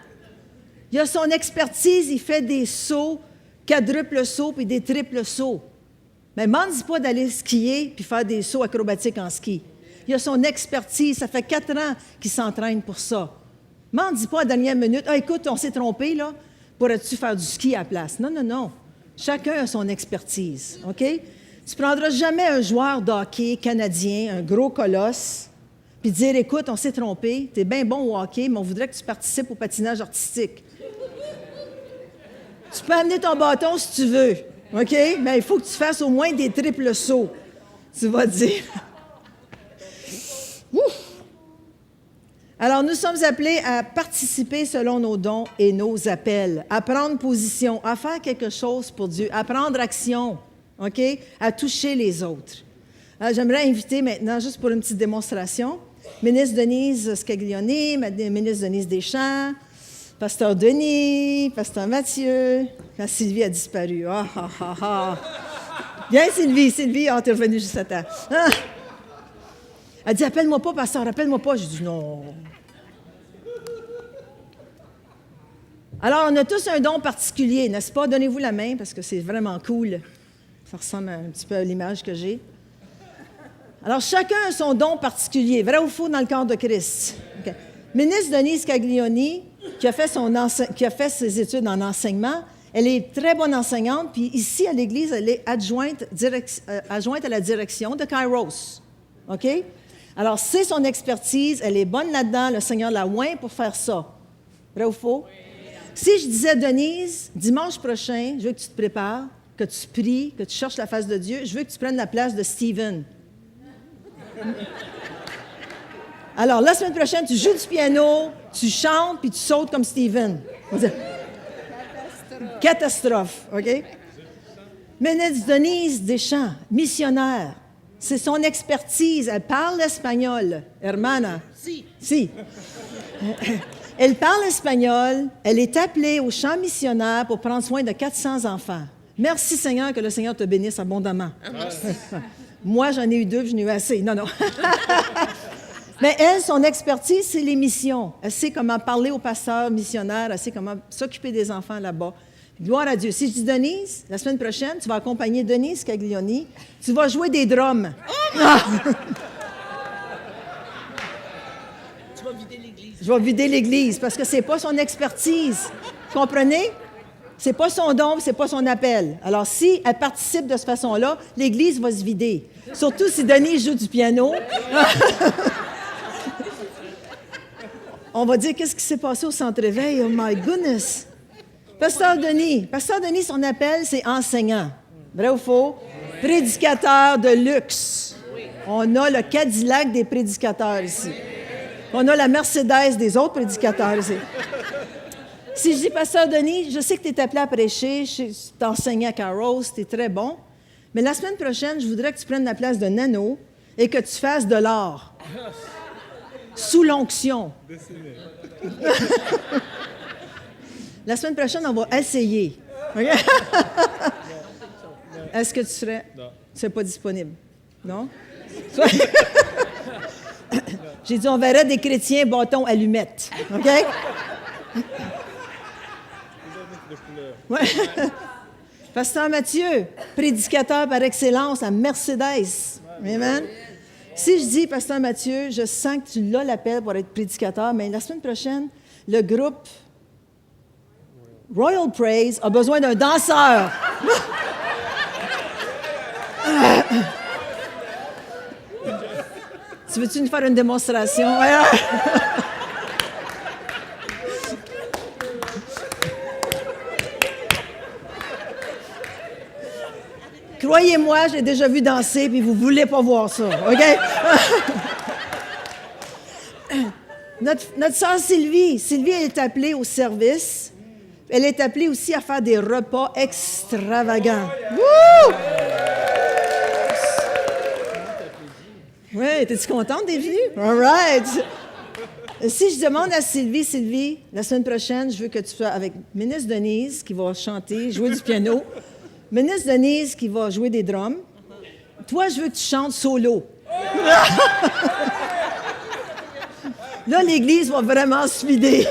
Il a son expertise, il fait des sauts, quadruples sauts puis des triples sauts. Mais ne m'en dis pas d'aller skier puis faire des sauts acrobatiques en ski. Il a son expertise, ça fait 4 ans qu'il s'entraîne pour ça. M'en dis pas à la dernière minute, « Ah, écoute, on s'est trompé, là, pourrais-tu faire du ski à la place? » Non, non, non. Chacun a son expertise, OK? Tu ne prendras jamais un joueur de hockey canadien, un gros colosse, puis dire, « Écoute, on s'est trompé, tu es bien bon au hockey, mais on voudrait que tu participes au patinage artistique. » Tu peux amener ton bâton si tu veux, OK? Mais il faut que tu fasses au moins des triples sauts. Tu vas dire. Ouf! Alors, nous sommes appelés à participer selon nos dons et nos appels, à prendre position, à faire quelque chose pour Dieu, à prendre action, OK? À toucher les autres. J'aimerais inviter maintenant, juste pour une petite démonstration, ministre Denise Scaglioni, ministre Denise Deschamps, pasteur Denis, pasteur Mathieu, quand Sylvie a disparu. Ah, ah, ah, ah. Viens, Sylvie. Sylvie, t'es revenue juste à temps. Ah. Elle dit, appelle-moi pas, pasteur, appelle-moi pas. J'ai dit, non. Alors, on a tous un don particulier, n'est-ce pas? Donnez-vous la main, parce que c'est vraiment cool. Ça ressemble un petit peu à l'image que j'ai. Alors, chacun a son don particulier, vrai ou faux dans le corps de Christ. Okay. Ministre Denise Scaglioni, qui a fait ses études en enseignement, elle est très bonne enseignante, puis ici, à l'Église, elle est adjointe à la direction de Kairos. OK? Alors, c'est son expertise, elle est bonne là-dedans, le Seigneur l'a oint pour faire ça. Vrai ou faux? Si je disais, Denise, dimanche prochain, je veux que tu te prépares, que tu pries, que tu cherches la face de Dieu, je veux que tu prennes la place de Stephen. Alors, la semaine prochaine, tu joues du piano, tu chantes, puis tu sautes comme Stephen. Catastrophe, OK? Ministre Denise Deschamps, missionnaire. C'est son expertise. Elle parle l'espagnol. Hermana. Si. Elle parle espagnol. Elle est appelée au champ missionnaire pour prendre soin de 400 enfants. Merci, Seigneur, que le Seigneur te bénisse abondamment. Moi, j'en ai eu 2, j'en ai eu assez. Non. Mais elle, son expertise, c'est les missions. Elle sait comment parler aux pasteurs missionnaires, elle sait comment s'occuper des enfants là-bas. Gloire à Dieu. Si je dis Denise, la semaine prochaine, tu vas accompagner Denise Scaglioni, tu vas jouer des drums. Tu vas vider l'église. Je vais vider l'église parce que c'est pas son expertise. Comprenez? C'est pas son don, c'est pas son appel. Alors, si elle participe de cette façon-là, l'église va se vider. Surtout si Denise joue du piano. On va dire, qu'est-ce qui s'est passé au centre-éveil? Oh my goodness! Pasteur Denis, son appel, c'est enseignant. Vrai ou faux? Oui. Prédicateur de luxe. Oui. On a le Cadillac des prédicateurs ici. On a la Mercedes des autres prédicateurs ici. Si je dis, Pasteur Denis, je sais que tu es appelé à prêcher, tu t'enseignes à Kairos, tu es très bon, mais la semaine prochaine, je voudrais que tu prennes la place de Nano et que tu fasses de l'art. Sous l'onction. La semaine prochaine, on va essayer. Okay? Est-ce que tu serais... Non. Tu ne serais pas disponible? Non? J'ai dit, on verrait des chrétiens bâton allumette. OK? Ouais. Pasteur Mathieu, prédicateur par excellence à Mercedes. Amen. Si je dis, Pasteur Mathieu, je sens que tu l'as l'appel pour être prédicateur, mais la semaine prochaine, le groupe Royal Praise a besoin d'un danseur. Tu veux-tu nous faire une démonstration? Croyez-moi, je l'ai déjà vu danser, puis vous ne voulez pas voir ça, OK? Notre sœur Sylvie, elle est appelée au service. Elle est appelée aussi à faire des repas extravagants. Wouh! Oui, es-tu contente d'être venue? All right! Si je demande à Sylvie, la semaine prochaine, je veux que tu sois avec ministre Denise, qui va chanter, jouer du piano, ministre Denise, qui va jouer des drums. Toi, je veux que tu chantes solo. Là, l'Église va vraiment se vider.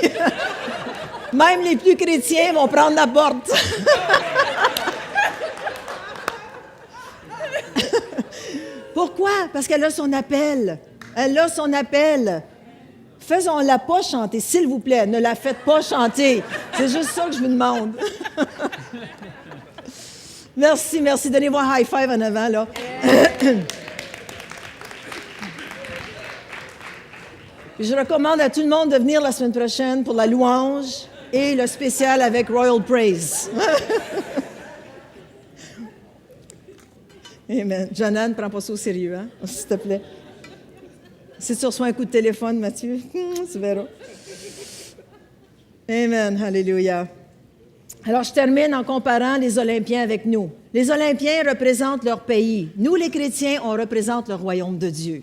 Même les plus chrétiens vont prendre la porte. Pourquoi? Parce qu'elle a son appel. Elle a son appel. Faisons-la pas chanter, s'il vous plaît. Ne la faites pas chanter. C'est juste ça que je vous demande. Merci. Donnez-moi un high five en avant, là. Je recommande à tout le monde de venir la semaine prochaine pour la louange et le spécial avec Royal Praise. Amen. Jeanne, prends pas ça au sérieux, hein? S'il te plaît. Si tu reçois un coup de téléphone, Mathieu, tu verras. Amen. Alléluia. Alors, je termine en comparant les Olympiens avec nous. Les Olympiens représentent leur pays. Nous, les chrétiens, on représente le royaume de Dieu.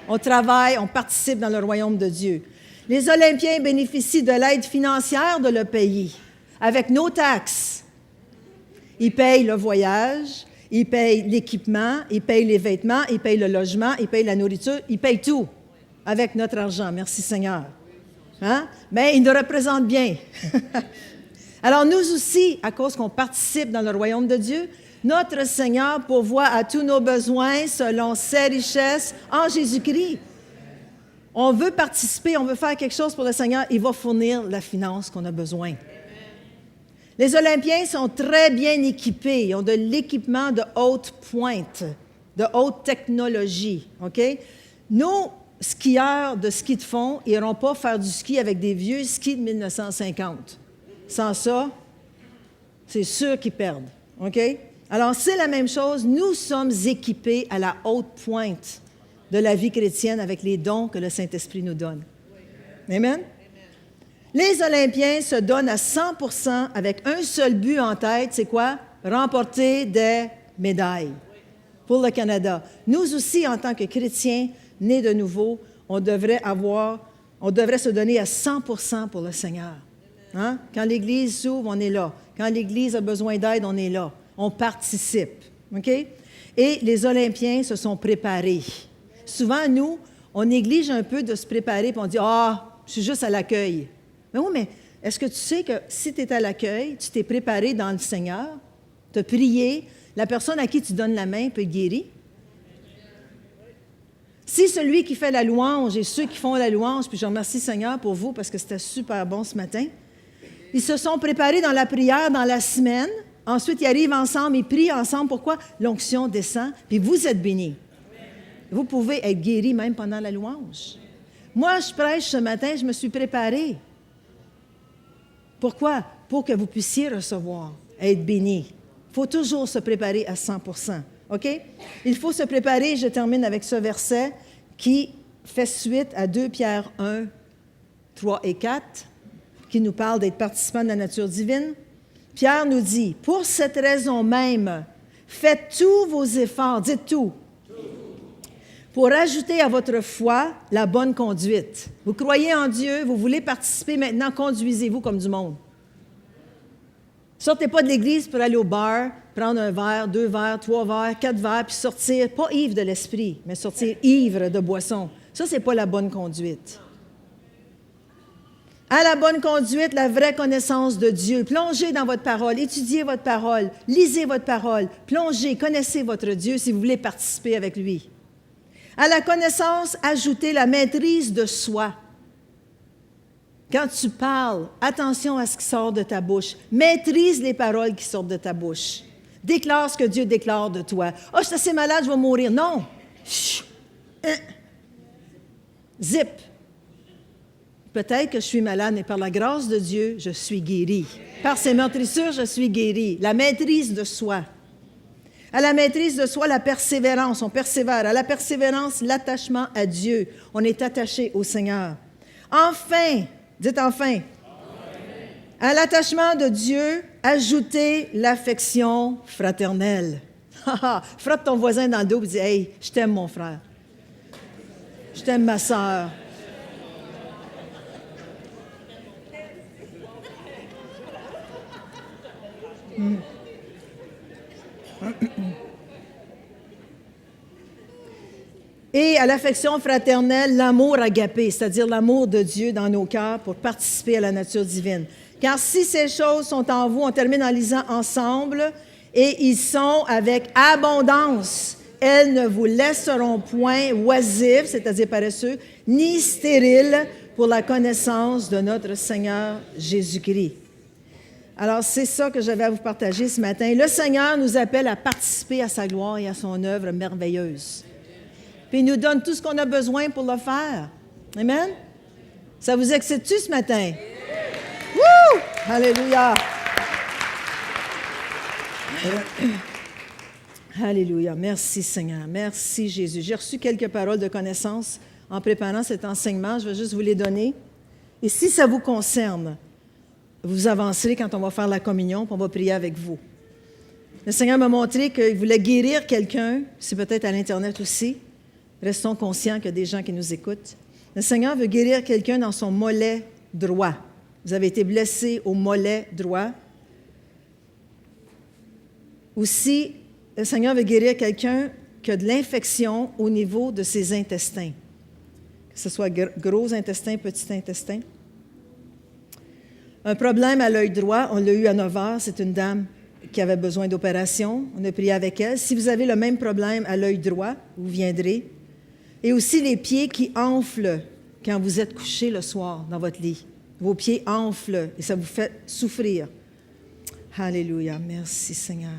On travaille, on participe dans le royaume de Dieu. Les Olympiens bénéficient de l'aide financière de leur pays, avec nos taxes. Ils payent le voyage, ils payent l'équipement, ils payent les vêtements, ils payent le logement, ils payent la nourriture, ils payent tout avec notre argent. Merci Seigneur. Hein? Mais ils nous représentent bien. Alors nous aussi, à cause qu'on participe dans le royaume de Dieu, notre Seigneur pourvoit à tous nos besoins selon ses richesses en Jésus-Christ. On veut participer, on veut faire quelque chose pour le Seigneur, il va fournir la finance qu'on a besoin. Les Olympiens sont très bien équipés, ils ont de l'équipement de haute pointe, de haute technologie. OK? Nos skieurs de ski de fond n'iront pas faire du ski avec des vieux skis de 1950. Sans ça, c'est sûr qu'ils perdent. OK? Alors, c'est la même chose. Nous sommes équipés à la haute pointe de la vie chrétienne avec les dons que le Saint-Esprit nous donne. Amen? Les Olympiens se donnent à 100% avec un seul but en tête, c'est quoi? Remporter des médailles pour le Canada. Nous aussi, en tant que chrétiens nés de nouveau, on devrait se donner à 100% pour le Seigneur. Hein? Quand l'Église s'ouvre, on est là. Quand l'Église a besoin d'aide, on est là. On participe. OK? Et les Olympiens se sont préparés. Souvent, nous, on néglige un peu de se préparer et on dit « Ah, je suis juste à l'accueil. » Mais oui, mais est-ce que tu sais que si tu es à l'accueil, tu t'es préparé dans le Seigneur, tu as prié, la personne à qui tu donnes la main peut être guérie? Si celui qui fait la louange et ceux qui font la louange, puis je remercie Seigneur pour vous parce que c'était super bon ce matin, ils se sont préparés dans la prière dans la semaine. Ensuite, ils arrivent ensemble, ils prient ensemble. Pourquoi? L'onction descend, puis vous êtes bénis. Vous pouvez être guéris même pendant la louange. Moi, je prêche ce matin, je me suis préparée. Pourquoi? Pour que vous puissiez recevoir, être bénis. Il faut toujours se préparer à 100%. OK? Il faut se préparer, je termine avec ce verset qui fait suite à 2 Pierre 1, 3 et 4, qui nous parle d'être participants de la nature divine. Pierre nous dit, « Pour cette raison même, faites tous vos efforts, dites tout, pour ajouter à votre foi la bonne conduite. Vous croyez en Dieu, vous voulez participer maintenant, conduisez-vous comme du monde. Sortez pas de l'Église pour aller au bar, prendre un verre, 2 verres, 3 verres, 4 verres, puis sortir, pas ivre de l'esprit, mais sortir ivre de boisson. Ça, c'est pas la bonne conduite. À la bonne conduite, la vraie connaissance de Dieu. Plongez dans votre parole, étudiez votre parole, lisez votre parole, plongez, connaissez votre Dieu si vous voulez participer avec lui. À la connaissance, ajoutez la maîtrise de soi. Quand tu parles, attention à ce qui sort de ta bouche. Maîtrise les paroles qui sortent de ta bouche. Déclare ce que Dieu déclare de toi. « Ah, je suis assez malade, je vais mourir. » Non. Chut. Zip. Peut-être que je suis malade, mais par la grâce de Dieu, je suis guéri. Par ses meurtrissures, je suis guéri. La maîtrise de soi. À la maîtrise de soi, la persévérance, on persévère. À la persévérance, l'attachement à Dieu. On est attaché au Seigneur. Enfin, dites enfin. À l'attachement de Dieu, ajoutez l'affection fraternelle. Frotte ton voisin dans le dos et dis « Hey, je t'aime mon frère. Je t'aime ma sœur. » Et à l'affection fraternelle, l'amour agapé, c'est-à-dire l'amour de Dieu dans nos cœurs pour participer à la nature divine. Car si ces choses sont en vous, on termine en lisant ensemble, et ils sont avec abondance. Elles ne vous laisseront point oisifs, c'est-à-dire paresseux, ni stériles pour la connaissance de notre Seigneur Jésus-Christ. Alors, c'est ça que j'avais à vous partager ce matin. Le Seigneur nous appelle à participer à sa gloire et à son œuvre merveilleuse. Puis il nous donne tout ce qu'on a besoin pour le faire. Amen? Ça vous excite-tu ce matin? Wouh! Alléluia! Alléluia. Merci Seigneur. Merci Jésus. J'ai reçu quelques paroles de connaissance en préparant cet enseignement. Je vais juste vous les donner. Et si ça vous concerne, vous avancerez quand on va faire la communion, puis on va prier avec vous. Le Seigneur m'a montré qu'il voulait guérir quelqu'un, c'est peut-être à l'Internet aussi. Restons conscients qu'il y a des gens qui nous écoutent. Le Seigneur veut guérir quelqu'un dans son mollet droit. Vous avez été blessé au mollet droit. Aussi, le Seigneur veut guérir quelqu'un qui a de l'infection au niveau de ses intestins, que ce soit gros intestin, petit intestin. Un problème à l'œil droit, on l'a eu à 9 heures, c'est une dame qui avait besoin d'opération. On a prié avec elle. Si vous avez le même problème à l'œil droit, vous viendrez. Et aussi les pieds qui enflent quand vous êtes couché le soir dans votre lit. Vos pieds enflent et ça vous fait souffrir. Alléluia. Merci Seigneur.